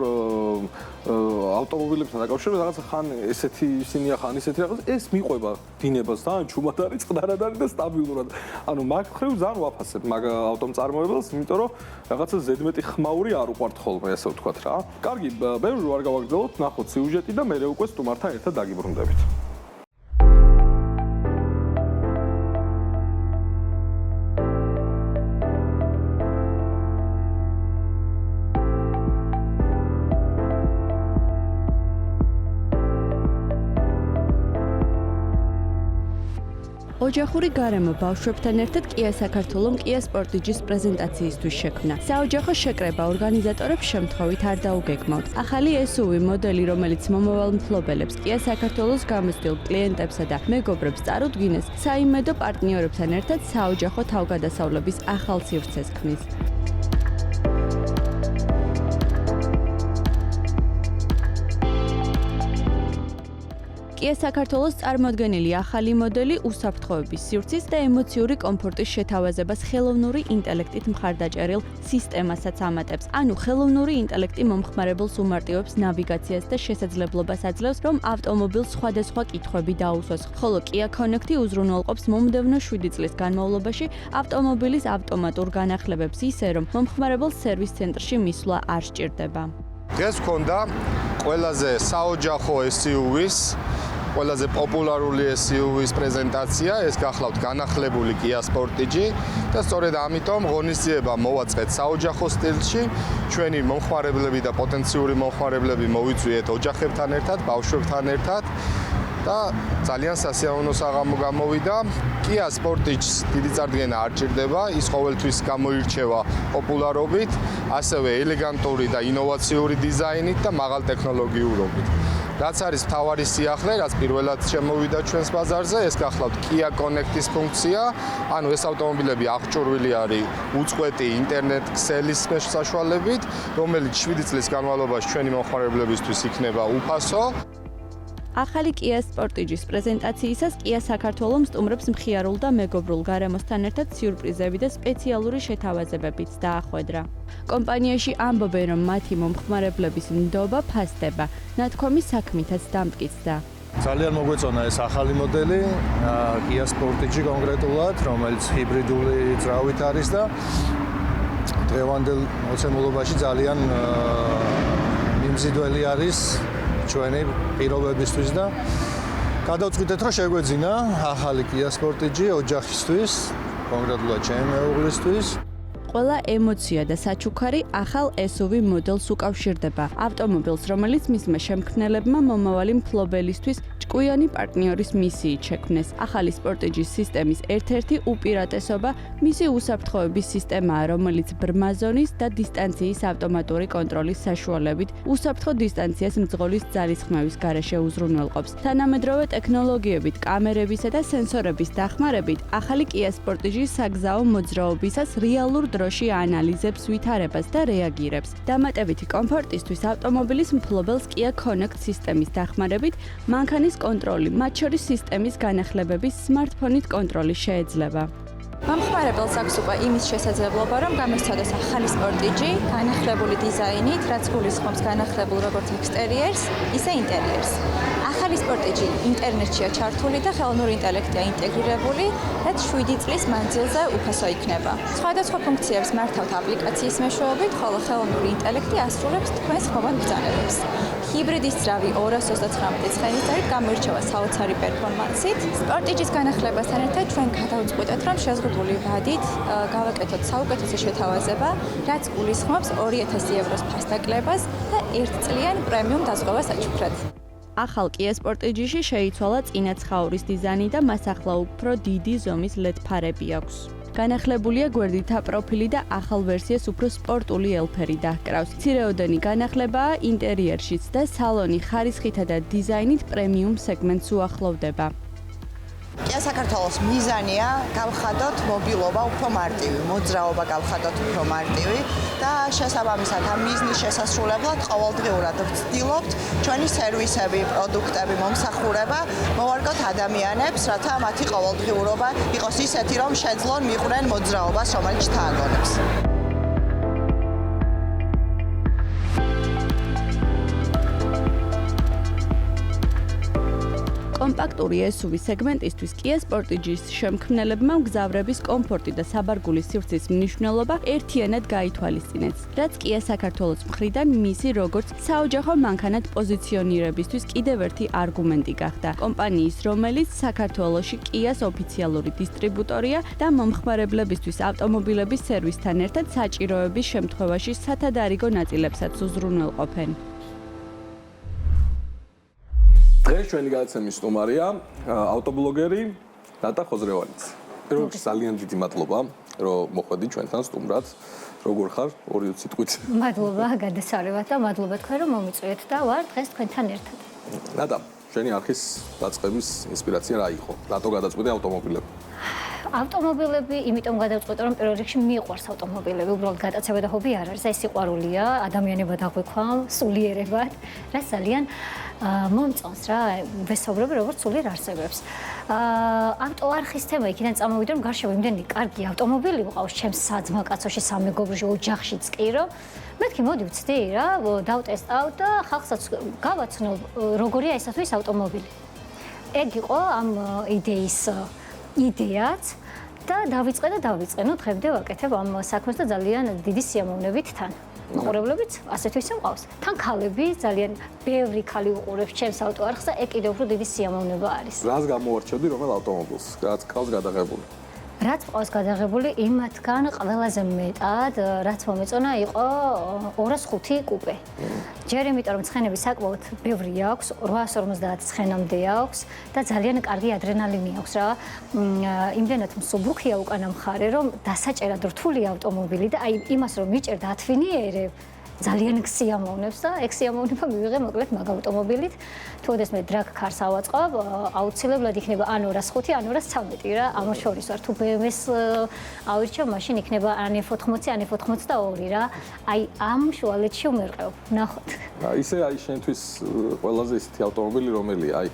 ავტომობილებთან დაკავშირებით რაღაცა ხან ესეთი ისინია, ხან ისეთი რაღაც, ეს მიყვება დინებას, ძალიან ჩუმად არის, წყნარად არის და სტაბილურად. ანუ მაგ ხრივ ძალიან ვაფასებ მაგ ავტომწარმოებელს, იმიტომ რომ რაღაცა ზედმეტი ხმაური არ უყვართ ხოლმე, ასე ვთქვათ რა. კარგი, ბევრი რო არ გავაგრძელოთ, ნახოთ სიუჟეტი და მე უკვე სტუმართან ერთად დაგიბრუნდებით. ოჯახური გარემო ბავშვებთან ერთად Kia საქართველოს Kia Sportage-ის პრეზენტაციისთვის შექმნა. საოჯახო შეკრება ორგანიზატორებს შემთხვევით არ დაუგეგმავთ. ახალი SUV მოდელი, რომელიც მომავალ მფლობელებს, Kia საქართველოს გამოცდილ კლიენტებსა და მეგობრებს წარუდგინეს, საიმედო პარტნიორებთან ერთად საოჯახო თავგადასავლების ახალ სივრცეს ქმნის. Kia საქართველოს წარმოდგენილი ახალი მოდელი უსაფრთხოების სივრცის და ემოციური კომფორტის შეთავაზებას ხელოვნური ინტელექტით მხარდაჭერილ სისტემასაც ამატებს. ანუ ხელოვნური ინტელექტი მომხმარებელს უმარტივებს ნავიგაციას და შესაძლებლობას აძლევს, რომ ავტომობილს სხვადასხვა კითხვები დაუსვას, ხოლო Kia Connect-ი უზრუნველყოფს მომდევნო 7 წლის განმავლობაში ავტომობილის ავტომატურ განახლებებს ისე, რომ მომხმარებელს სერვის ცენტრში მისვლა არ სჭირდება. დღეს ვქონდა ყველაზე საოჯახო SUV-ის ყველაზე პოპულარული SUV-ის პრეზენტაცია, ეს გახლავთ განახლებული Kia Sportage და სწორედ ამიტომ ღონისძიება მოვაწყეთ საოჯახო სტილში. ჩვენი მომხმარებლები და პოტენციური მომხმარებლები მოვიწვიეთ ოჯახებთან ერთად, ბავშვებთან ერთად და ძალიან სასიამოვნო საღამო გამოვიდა. Kia Sportage-ს დიდი წარდგენა არ ჭირდება, ის ყოველთვის გამოირჩევა პოპულარობით, ასევე ელეგანტური და ინოვაციური დიზაინით და მაღალ ტექნოლოგიურობით. რაც არის მთავარი სიახლე, რაც პირველად შემოვიდა ჩვენს ბაზარზე, ეს გახლავთ Kia Connect-ის ფუნქცია. ანუ ეს ავტომობილები აღჭურვილი არის უწყვეტი ინტერნეტ ქსელის საშუალებით, რომელიც 7 წლის განმავლობაში ჩვენი მომხმარებლებისთვის იქნება უფასო. ახალი Kia Sportage-ის პრეზენტაციისას Kia საქართველოს სტუმრებს მხიარულ და მეგობრულ გარემოსთან ერთად სიურპრიზები და სპეციალური შეთავაზებებიც დაახვედრა. კომპანიაში ამბობენ, რომ მათი მომხმარებლების ნდობა ფასდება, ნათქვამი საქმითაც დამტკიცდა. ძალიან მოგვეწონა ეს ახალი მოდელი, Kia Sportage კონკრეტულად, რომელიც ჰიბრიდული ძრავით არის და დღევანდელ მოცემულობაში ძალიან მიმზიდველი არის ჩვენი პირობებისთვის და გადავწყვიტეთ, რომ შეგვეძინა ახალი Kia Sportage ოჯახისთვის, კონკრეტულად ჩემი მეუღლისთვის. ყველა ემოცია და საჩუქარი ახალ SUV მოდელს უკავშირდება. ავტომობილს, რომელიც მისმა შემქმნელებმა მომავალი მფლობელისთვის ჭკვიანი პარტნიორის მისიით შექმნეს. ახალი Sportage-ის სისტემის ერთ-ერთი უპირატესობა მისი უსაფრთხოების სისტემაა, რომელიც ბრმა ზონის და დისტანციის ავტომატური კონტროლის საშუალებით უსაფრთხო დისტანციას მძღოლის ძალისხმევის გარეშე უზრუნველყოფს. თანამედროვე ტექნოლოგიებით, კამერებისა და სენსორების დახმარებით, ახალი Kia Sportage-ის საგზაო მოძრაობისას რეალურ დროში ანალიზებს ვითარებას და რეაგირებს. დამატებითი კომფორტისთვის ავტომობილის მფლობელს Kia Connect სისტემის დახმარებით მანქანის კონტროლი, მათ შორის სისტემის განახლებების, სმარტფონით კონტროლი შეეძლება. მომხმარებელს აქვს უკვე იმის შესაძლებლობა, რომ გამოსცადოს ახალი სპორტიჯი, განახლებული დიზაინით, რაც გულისხმობს განახლებულ როგორც ექსტერიერს, ისე ინტერიერს. ახალი სპორტიჯი ინტერნეტშია ჩართული და ხელოვნური ინტელექტია ინტეგრირებული, რაც 7 წლის მანძილზე უფასო იქნება. სხვადასხვა ფუნქციებს მართავთ აპლიკაციის მეშვეობით, ხოლო ხელოვნური ინტელექტი ასრულებს თქვენს ხმოვან ბრძანებებს. ჰიბრიდის ძრავი 229 ცხენისწერით გამოირჩევა საოცარი პერფორმანსით. სპორტიჯის განახლებასთან ერთად ჩვენ გადავწყვიტეთ, რომ შეზღუდული ვადით გავაკეთოთ საუკეთესო შეთავაზება, რაც გულისხმობს 2000 ევროს ფასდაკლებას და 1 წლიან პრემიუმ დაზღვევას აჩუქრად. ახალ Kia Sportage-ში შეიცვალა წინაცხაურის დიზაინი და მას ახლა უფრო დიდი ზომის LED ფარები აქვს. განახლებულია გვერდითა პროფილი და ახალ ვერსიას უფრო სპორტული ელფერი დაჰკრავს. მცირეოდენი განახლებაა ინტერიერშიც და სალონი ხარისხითა და დიზაინით პრემიუმ სეგმენტს უახლოვდება. Kia საქართველოს მიზანია გავხადოთ მობილობა უფრო მარტივი, მოძრაობა გავხადოთ უფრო მარტივი და შესაბამისად ამ მიზნის შესასრულებლად ყოველდღიურად ვცდილობთ ჩვენი სერვისები, პროდუქტები, მომსახურება მოვარგოთ ადამიანებს, რათა მათი ყოველდღიურობა იყოს ისეთი, რომ შეძლონ მიყვნენ მოძრაობას, რომელიც ჩააგონებს. კომპაქტური SUV სეგმენტისთვის Kia Sportage-ის შემქმნელებმა მგზავრების კომფორტი და საბარგულის სივრცის მნიშვნელობა ერთიანად გაითვალისწინეს, რაც Kia საქართველოს მხრიდან მისი როგორც საოჯახო მანქანად პოზიციონირებისთვის კიდევ ერთი არგუმენტი გახდა. კომპანიის, რომელიც საქართველოში Kia-ს ოფიციალური დისტრიბუტორია და მომხმარებლებისთვის ავტომობილების სერვისთან ერთად საჭიროების შემთხვევაში სათადარიგო ნაწილებსაც უზრუნველყოფენ. დღეს ჩვენი გადაცემის სტუმარია ავტობლოგერი ნატა ხოზრევანიც. პირველში ძალიან დიდი მადლობა, რომ მოხვედი ჩვენთან სტუმრად. როგორ ხარ? 2 სიტყვით. მადლობა გადასარევად და მადლობა თქვენ რომ მომიწვიეთ და ვარ დღეს თქვენთან ერთად. ნატა, შენი არხის დაწყების ინსპირაცია რა იყო? რატო გადაწყვეტე ავტომობილები? ავტომობილები, იმიტომ გადავწყვეტე რომ პირველ რიგში მიყვარს ავტომობილები, უბრალოდ გატაცება და ჰობი არ არის, ეს სიყვარულია, ადამიანებად აღვიქვა, სულიერებად, რაც ძალიან მომწონს რა, ვესაუბრები როგორც სულიერ არსებებს. ავტოარხის თემა იქიდან წამოვიდა, რომ გარშემო იმდენი კარგი ავტომობილი მყავს ჩემს საძმაკაცოში, სამეგობროში, ოჯახშიც კი, რომ მეთქი მოდი ვცდი რა, დავტესტავ და ხალხსაც გავაცნობ, როგორია ესათვის ავტომობილი. ეგ იყო ამ იდეის იდეაც და დავიწყე, ნუ დღემდე ვაკეთებ ამ საქმეს და ძალიან დიდი სიამოვნებით თან. მაყურებლებიც ასეთ ისე მყავს. თან ქალები ძალიან ბევრი ქალი უყურებს ჩემს ავტოარხს და ეგ კიდევ უფრო დიდი სიამოვნება არის. რას გამოვარჩევდი რომელ ავტომობილს? რაც ყავს გადაღებული? რაც ყავს გადაღებული იმათგან ყველაზე მეტად, რაც მომეწონა იყო 205 კუპე. ჯერ იმიტომ რომ ცხენები საკმაოდ ბევრი აქვს, 850 ცხენამდე აქვს და ძალიან კარგი ადრენალინი აქვს რა. იმდენად მსუბუქია უკანა მხარე, რომ დასაჭერად რთული ავტომობილი და აი იმას რომ მიჭერდა ათვინიერებ ძალიან გსიამოვნებს და ეგ სიამოვნება მივიღე მოკლედ მაგ ავტომობილით. თუ ოდესმე დრაგ კარს ავაწყობ, აუცილებლად იქნება ან 205, ან 213 რა, ამ შორის ვარ. თუ BMW-ს ავირჩევ, მაშინ იქნება ან F80, ან F82 რა. აი ამ შუალედში უმერყევ. ნახოთ. ისე აი შენთვის ყველაზე ისეთი ავტომობილი რომელია? აი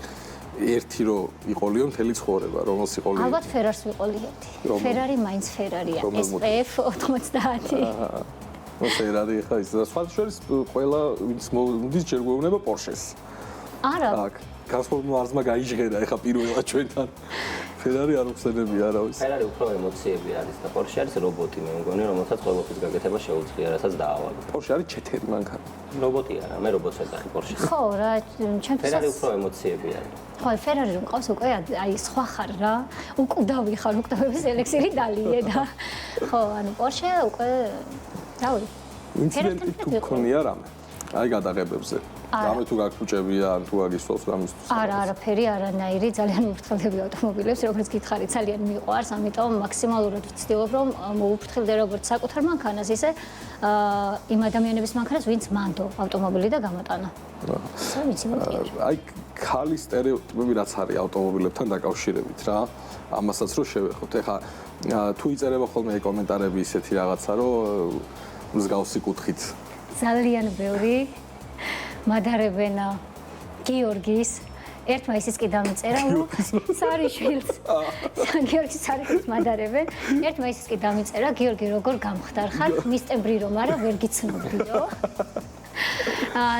ერთი რო იყოლიო მთელი ცხოვრება, რომელს იყოლიო? ალბათ Ferrari-ს ვიყოლიებდი. Ferrari მაინც Ferrari-ია, SF90. ნუ Ferrari ხა ის და სხვა შორის ყველა ვინც მომდის ჯერ გვეუბნება Porsche-ს. არა. აქ გასპორმო არსმა გაიჟღერა ეხა პირველად ჩვენთან. Ferrari არ უხსენებია არავის. Ferrari უფრო ემოციები არის და Porsche არის რობოტი, მე მგონი, რომელსაც ყველაფრის გაკეთება შეუძლია, რასაც დაავალო. Porsche არის ჩეთერი მანქანა. რობოტი არა, მე რობოტს ვეძახი Porsche-ს. ხო რა, ჩემთვის Ferrari უფრო ემოციები არის. ხო, Ferrari რომ ყავს უკვე აი სხვა ხარ რა. უკვდავი ხარ, უკვდავების ელექსირი დალიე და ხო, ანუ Porsche უკვე დავი. ინციდენტი თუ გქონია რამე? აი გადაღებებზე. რამე თუ გაგფუჭებია, ან თუ აგისწოს რამისთვის? არა, არაფერი, არანაირი, ძალიან მოვფრთხილდები ავტომობილებს, როგორც გითხარით, ძალიან მიყვარს, ამიტომ მაქსიმალურად ვცდილობ, რომ მოვუფრთხილდე როგორც საკუთარ მანქანას, ისე იმ ადამიანების მანქანას, ვინც მანდო ავტომობილი და გამოტანა. აი ქალის სტერეოტიპები რაც არის ავტომობილებთან დაკავშირებით რა, ამასაც რო შევეხოთ. ეხა თუ იწერება ხოლმე კომენტარები ისეთი რაღაცა, რომ მსგავსი კუთხით. ძალიან ბევრი მადარებენ გიორგის ერთმა ისიც კი დამიწერა სარიშვილს. გიორგი სარიშვილს მადარებენ. ერთმა ისიც კი დამიწერა, გიორგი როგორ გამხდარ ხარ? მისტემბრი რომ არა, ვერ გიცნობდიო.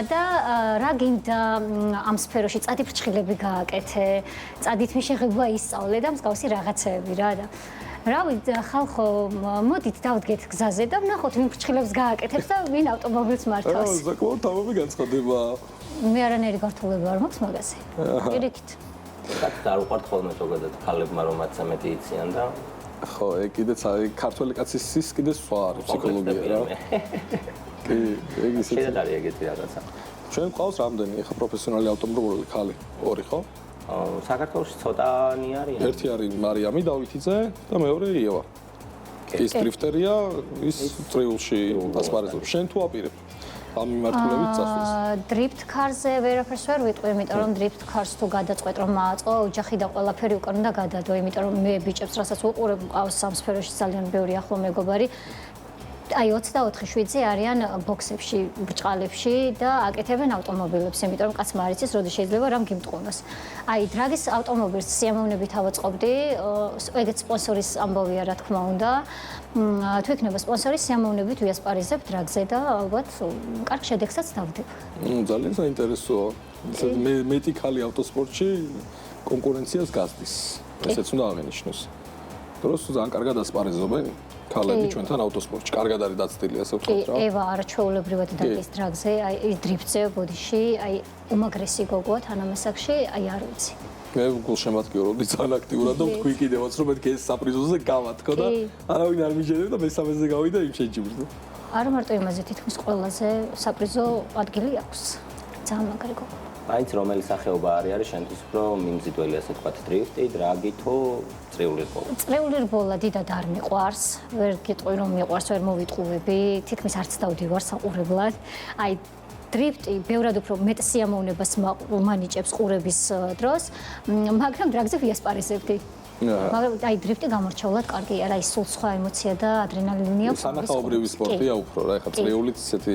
და რა გინდა ამ სფეროში წადიფრჩხილები გააკეთე, წადით მიშეღება ისწავლე და მსგავსი რაღაცეები რა და რავი ხალხო მოდით დავდგეთ გზაზე და ვნახოთ ვინ ფრჩხილებს გააკეთებს და ვინ ავტომობილს მართავს. საკმაოდ თავები განცხადება. მე არანაირი გართულება არ მაქვს მაგაზე. პირიქით. არ უყვართ ხოლმე ზოგადად ქალებმა რომ მათზე მეტი იციან და ხო, კიდეც ქართველი კაცის კიდე სხვა არის ფსიქოლოგია რა. კი, ეგ ისე. შეიძლება არის ეგეთი რაღაცა. ჩვენ ყავს რამდენი ახლა პროფესიონალი ავტომობილური ქალი? 2 ხო? საქართველოში ცოტანი არის. ერთი არის მარიამი დავითიძე და მეორე იევა. ის დრიფტერია, ის ტრიულში ასპარეზობს. შენ თუ აპირებ ამ მიმართულებით წასვლას? დრიფტ კარზე ვერაფერს ვერ ვიტყვი, იმიტომ რომ დრიფტ კარს თუ გადაწყვეტ რომ მააწყო ოჯახი და ყველაფერი უკან უნდა გადადო, იმიტომ რომ მე ბიჭებს რასაც უყურებ, მყავს ამ სფეროში ძალიან ბევრი ახლო მეგობარი. აი 24 შვიდზე არიან ბოქსებში, ბრჭყალებში და აკეთებენ ავტომობილებს, იმიტომ რომ კაცმა არ იცის, როდის შეიძლება რამ გიმტყუნოს. აი დრაგის ავტომობილს სიამოვნებით ავაწყობდი, ეგეც სპონსორის ამბავია რა თქმა უნდა. თუ იქნება სპონსორი, სიამოვნებით ვიასპარეზებ დრაგზე და ალბათ კარგ შედეგსაც დავდებ. ძალიან საინტერესოა. ისე მეტი ქალი ავტოსპორტში კონკურენციას გასდის. ესეც უნდა აღინიშნოს. დროს ძალიან კარგად ასპარეზობენ. ქალები ჩვენთან ავტოსპორტში კარგად არის დაცდილი ასე ვთქვათ რა. ევა არაჩვეულებრივად დადის დრაგზე, აი ის დრიფტზე, ბოდიში, აი უმაგრესი გოგოა თანამესაკში, აი არ ვიცი. მე გულშემატკივრობდი ძალიან აქტიურად და ვთქვი კიდევაც რომ მეთქე ეს საპრიზოზე გავათქო და არავინ არ მიჯერებ და მესამეზე გავიდა იმ შეჯიბრს და არა მარტო იმაზე თითქმის ყველაზე საპრიზო ადგილი აქვს. ძალიან მაგარი გოგო. მაინც რომელი სახეობა არის შენთვის უფრო მიმზიდველი ასე ვთქვათ დრიფტი, დრაგი თუ წრიული რბოლა? წრიული რბოლა დიდად არ მიყვარს, ვერ გიტყვი რომ მიყვარს, ვერ მოვიტყუები, თითქმის არც დავდივარ საყურებლად. აი დრიფტი ბევრად უფრო მეტ სიამოვნებას მანიჭებს ყურების დროს, მაგრამ დრაგზე ვიასპარეზებდი. მაგრამ აი დრიფტი გამორჩეულად კარგია, რა ის სულ სხვა ემოცია და ადრენალინი აქვს. სანახაობრივი სპორტია უფრო რა, ეხლა წრიულიც ისეთი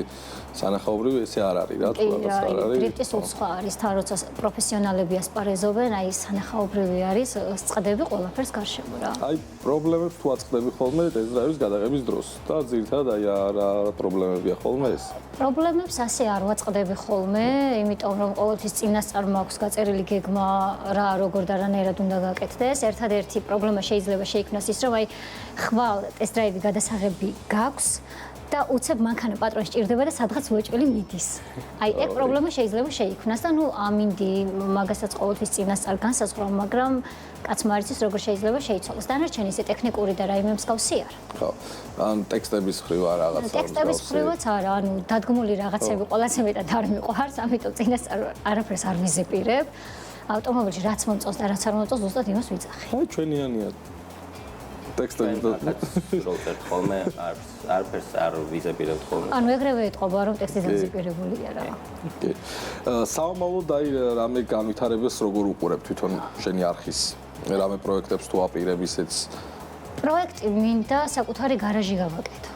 სანახაობრივი ესე არ არის რა, თუ რაღაც არ არის. დრიფტი სულ სხვა არის, თან როცა პროფესიონალები ასპარეზობენ, აი სანახაობრივი არის, წყდები ყველაფერს გარშემო რა. აი პრობლემებს თუ აწყდები ხოლმე ტესტ-დრაივის გადაღების დროს და ძირითადად აი რა პრობლემებია ხოლმე ეს? პრობლემებს ასე არ ვაწყდები ხოლმე, იმიტომ რომ ყოველთვის წინასწარ მაქვს გაწერილი გეგმა რა როგორ და რანაირად უნდა გაკეთდეს. ერთადერთი პრობლემა შეიძლება შეიქმნას ის, რომ აი ხვალ ტესტ-დრაივი გადასაღები გაქვს და უცებ მანქანა პატრონი სჭირდება და სადღაც უეჭველი მიდის. აი ეგ პრობლემა შეიძლება შეიქმნას და ნუ ამინდი მაგასაც ყოველთვის წინასწარ განსაზღვრავ, მაგრამ კაცმა არ იცის როგორ შეიძლება შეიცვალოს. დანარჩენი ისე ტექნიკური და რაიმე მსგავსი არა. ხო. ან ტექსტების ხრივ არ რაღაცა. ტექსტების ხრივაც არა, ანუ დადგმული რაღაცები ყველაზე მეტად არ მიყვარს, ამიტომ წინასწარ არაფერს არ ვიზეპირებ. ავტომობილში რაც მომწონს და რაც არ მომწონს, ზუსტად იმას ვიძახი. აი ჩვენიანია. ტექსტები და როუტერ ხოლმე არაფერს არ ვიზეპირებთ ხოლმე. ანუ ეგრევე ეთყობა რომ ტექსტი დაზეპირებულია რა. კი. საომავლოდ აი რამე განვითარებას როგორ უყურებ თვითონ შენი არხის? რამე პროექტებს თუ აპირებ ისეც? პროექტი მინდა საკუთარი გარაჟი გავაკეთო.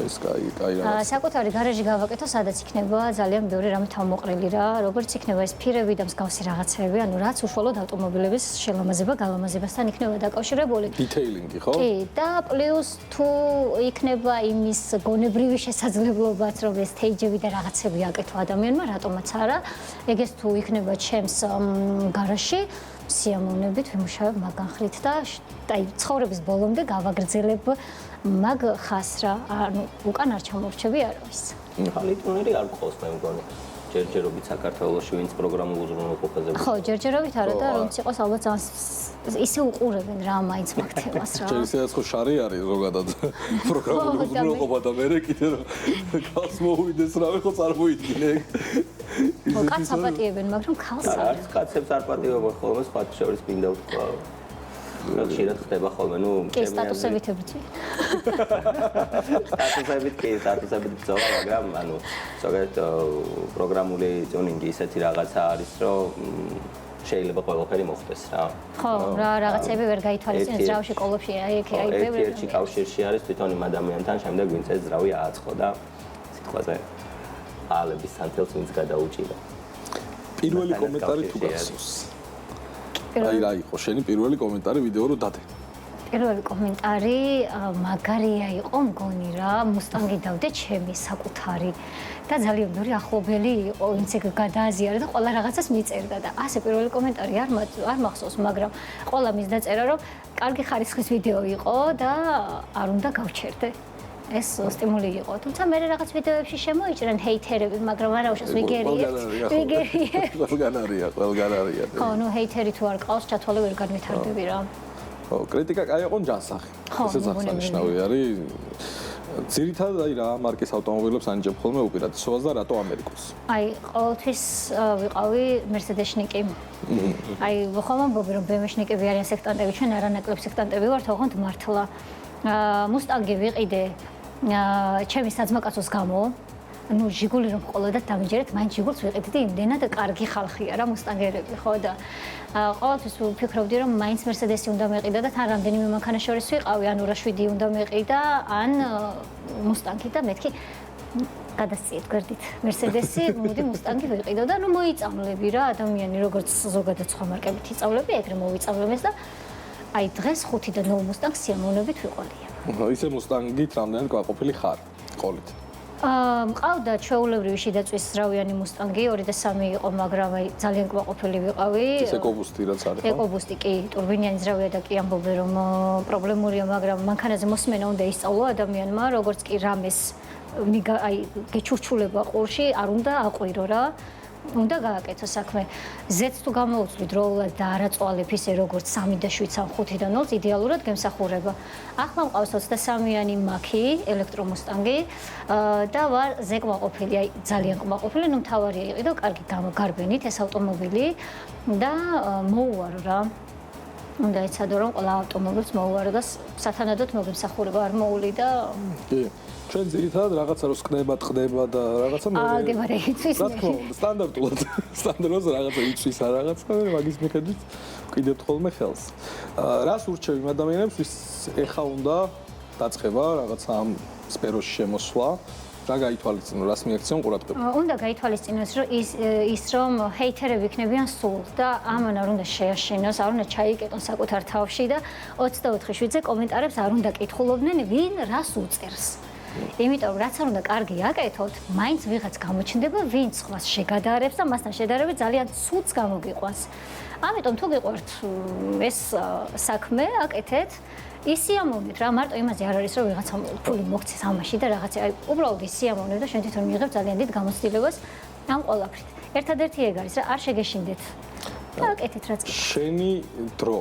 ეს კაი რა. საკუთარი გარაჟი გავაკეთო, სადაც იქნება ძალიან ბევრი რამე თავმოყრილი რა, როგორც იქნება ეს ფირები და მსგავსი რაღაცეები, ანუ რაც უშუალოდ ავტომობილების შელამაზება, გალამაზებასთან იქნება დაკავშირებული. დიტეილინგი, ხო? კი, და პლუს თუ იქნება იმის გონებრივი შესაძლებლობაც, რომ ეს სტეიჯები და რაღაცები აკეთო ადამიანმა, რატომაც არა. ეგეს თუ იქნება ჩემს გარაჟში, სიამოვნებით ვიმუშავებ მაგანხრით და აი ცხოვრების ბოლომდე გავაგრძელებ მაგ ხას რა, ანუ უკან არ ჩამორჩები არავის. ხალიტუნერი არ ყავს მე მგონი. ჯერჯერობით საქართველოში ვინც პროგრამულ უზრუნველყოფაზე. ხო, ჯერჯერობით არა და რომც იყოს ალბათ ძალიან ისე უყურებენ რა მაინც მაგ თემას რა. შეიძლება ხო შარი არის ზოგადად პროგრამულ უზრუნველყოფა და მე კიდე რომ ქალს მოვიდეს რავი ხო წარმოიდგინე. ხო, კაცს აპატიებენ, მაგრამ ქალს არა. არც კაცებს არ პატიებენ ხოლმე, სხვა შორის მინდა ვთქვა. ხშირად ხდება ხოლმე, ნუ კი სტატუსებით ებრძვი. სტატუსებით ბრძოლა, მაგრამ ანუ ზოგადად პროგრამული ტიუნინგი ისეთი რაღაცა არის, რომ შეიძლება ყველაფერი მოხდეს რა. ხო, რა რაღაცები ვერ გაითვალისწინებს ძრავში, კოლოფში, აი ეგ აი ბევრი. ერთ-ერთი კავშირში არის თვითონ იმ ადამიანთან, შემდეგ ვინც ეს ძრავი ააწყო და სიტყვაზე ალების სანთელს ვინც გადაუჭირა. პირველი კომენტარი თუ გახსოვს. აი რა იყო შენი პირველი კომენტარი ვიდეო რო დადე. პირველი კომენტარი მაგარია იყო მგონი რა, მუსტანგი დავდე ჩემი საკუთარი და ძალიან ბევრი ახლობელი იყო, ვინც ეგ გადააზიარა და ყველა რაღაცას მიწერდა და ასე პირველი კომენტარი არ მახსოვს, მაგრამ ყველა მის დაწერა რომ კარგი ხარისხის ვიდეო იყო და არ უნდა გავჩერდე. ეს სტიმული იყო. თუმცა მე რაღაც ვიდეოებში შემოიჭრან ჰეითერები, მაგრამ არა უშავს ვიგერიებ. ყველგან არია. ხო, ნუ ჰეითერი თუ არ ყავს, ჩათვალე ვერ განვითარდები რა. ხო, კრიტიკა კაი იყო ჯანსაღი. ესეც აღსანიშნავი არის. ძირითადად აი რა მარკის ავტომობილებს ანიჭებ ხოლმე უპირატესობას და რატო ამერიკოს? აი, ყოველთვის ვიყავი Mercedes-ნიკი. აი, ხომ ამბობი რომ BMW-ნიკები არიან სექტანტები, ჩვენ არანაკლებ სექტანტები ვართ, ოღონდ მართლა. მუსტანგი ვიყიდე ჩემი საძმაკაცოს გამო, ну ჟიგული რომ ყოლოდათ დამიჯერეთ, მაინც ჟიგულს ვიყიდე, იმდენად კარგი ხალხია რა მუსტანგერები, ხო და ყოველთვის ვფიქრობდი რომ მაინც Mercedes-ი უნდა მეყიდა და თან რამდენიმე მანქანა შორის ვიყავი, ან 207 უნდა მეყიდა, ან მუსტანგი და მეთქი გადასწიეთ გვერდით Mercedes-ი, მოდი მუსტანგი ვიყიდო და ну მოიწამლები რა, ადამიანი როგორც ზოგადად სხვა მარკებით იწავლები, ეგრე მოვიწავლებს და აი დღეს 5 და 9 მუსტანგს სიამოვნებით ვიყოლია. ისე მუსტანგით რამდენად გაყოფილი ხარ ყოლით? მყავდა ჩვეულებრივი შიდაწვის ზრავიანი მუსტანგი 2 და 3 იყო, მაგრამ აი ძალიან კვაყოფილი ვიყავი. ეს ეკობუსტი რაც არის ხო? ეკობუსტი კი, ტურბინიანი ზრავია და კი ამბობენ რომ პრობლემურია, მაგრამ მანქანაზე მოსმენა უნდა ისწავლო ადამიანმა, როგორც კი რამეს აი გეჩურჩულება ყურში არ უნდა აყვირო რა. უნდა გააკეთო საქმე. ზეც თუ გამოუცვლი დროულად და არაწვალებ ისე როგორც 3 და 7 ან 5 და 0-ს იდეალურად გემსახურება. ახლა მყავს 23-იანი მაქი, ელექტრომუსტანგი და ვარ ზეკმაყოფილი, აი ძალიან კმაყოფილი, ნუ მთავარია იყიდო კარგი გამოგარბენით ეს ავტომობილი და მოუვარო რა. უნდა იცადო რომ ყველა ავტომობილს მოუვარო და სათანადოდ მოგემსახურება არ მოული და კი. ჩვენ ძირითადად რაღაცა რო სკდება, ტყდება და რაღაცა მე აგებარე იცის რა თქმა უნდა სტანდარტულად სტანდარტულად რაღაცა იცის რა რაღაცა მე მაგის მიხედვით ვკიდებთ ხოლმე ხელს. რას ურჩევ იმ ადამიანებს ვის ეხა უნდა დაწყება რაღაცა ამ სფეროში შემოსვლა რა გაითვალისწინო, რას მიაქციონ ყურადღება? უნდა გაითვალისწინოს რომ ის რომ ჰეითერები იქნებიან სულ და ამან არ უნდა შეაშინოს, არ უნდა ჩაიკეტონ საკუთარ თავში და 24/7-ზე კომენტარებს არ უნდა კითხულობდნენ ვინ რას უწერს. იმიტომ რაც არ უნდა კარგი აკეთოთ, მაინც ვიღაც გამოჩნდება, ვინც სხვას შეგადარებს და მასთან შედარებით ძალიან ცუდს გამოგიყვანს. ამიტომ თუ გიყვართ ეს საქმე აკეთეთ, ისიამოვნეთ რა, მარტო იმაზე არ არის რომ ვიღაცა ფული მოგცეს ამაში და რაღაცა, აი უბრალოდ ისიამოვნეთ და ჩვენ თვითონ მიიღებთ ძალიან დიდ გამოცდილებას ამ ყველაფრით. ერთადერთი ეგ არის რა, არ შეგეშინდეთ და აკეთეთ რაც გიყვართ. შენი დრო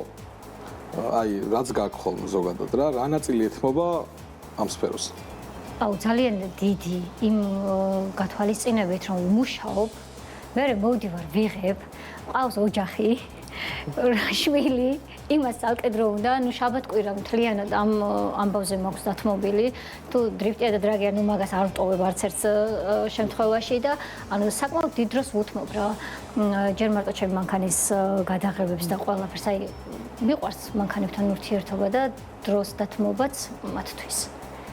აი რაც გაქვს ხოლმე ზოგადად რა ნაწილი ეთმობა ამ სფეროს? აუ ძალიან დიდი იმ გათვალისწინებით რომ ვმუშაობ, მე მოვდივარ ვიღებ, ყავს ოჯახი, შვილი, იმას ალკედრო უნდა, ნუ შაბათ-კვირა მთლიანად ამ ამბავზე მაქვს დათმობილი, თუ დრიფტია და დრაგია, ნუ მაგას არ ვტოვებ არც ერთ შემთხვევაში და ანუ საკმაოდ დიდ დროს ვუთმობ რა, ჯერ მარტო ჩემი მანქანის გადაღებებს და ყველაფერს, აი მიყვარს მანქანებთან ურთიერთობა და დროს დათმობაც მათთვის.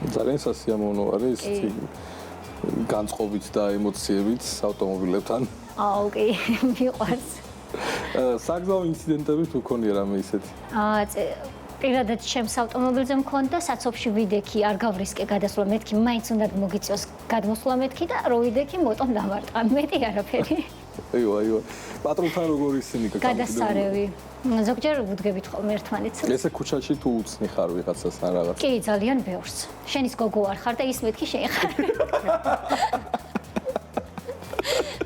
ძალიან სასიამოვნო არის ისეთი განწყობით და ემოციებით ავტომობილებთან. აუ კი, მიყვარს. საგზაო ინციდენტები თუ ქონია რამე ისეთი? პირადად ჩემს ავტომობილზე მქონდა საცობში ვიდექი, არ გავრისკე გადასვლა მეთქი, მაინც უნდა მოგიწევს გადმოსვლა მეთქი და რო ვიდექი მოტომ დამარტყა, მეტი არაფერი. აიო, პატრონთან როგორ ისინი გადასარევი. ზოგჯერ ვუდგებით ხოლმე ერთმანეთს. ესე ქუჩაში თუ უცნი ხარ ვიღაცას ან რაღაც? კი, ძალიან ბევრს. შენის გოგო არ ხარ და ის მეთქი შენ ხარ.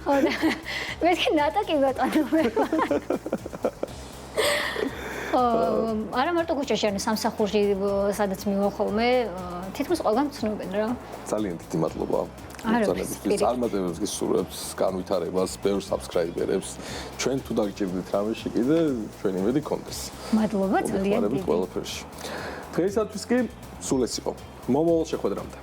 ხო და მეთქი ნატაკი ბატონო მე. არა მარტო ქუჩაში, ანუ სამსახურში სადაც მივა ხოლმე, თითქმის ყველგან ცნობენ რა. ძალიან დიდი მადლობა. წარმატებებს გისურვებთ, განვითარებას, ბევრ საბსკრაიბერებს. ჩვენ თუ დაგჭირდით რამეში კიდე ჩვენი იმედი კონდეს. მადლობა ძალიან დიდი. ყველაფერში. დღეისათვის კი სულ ეს იყო. მომავალ შეხვედრამდე.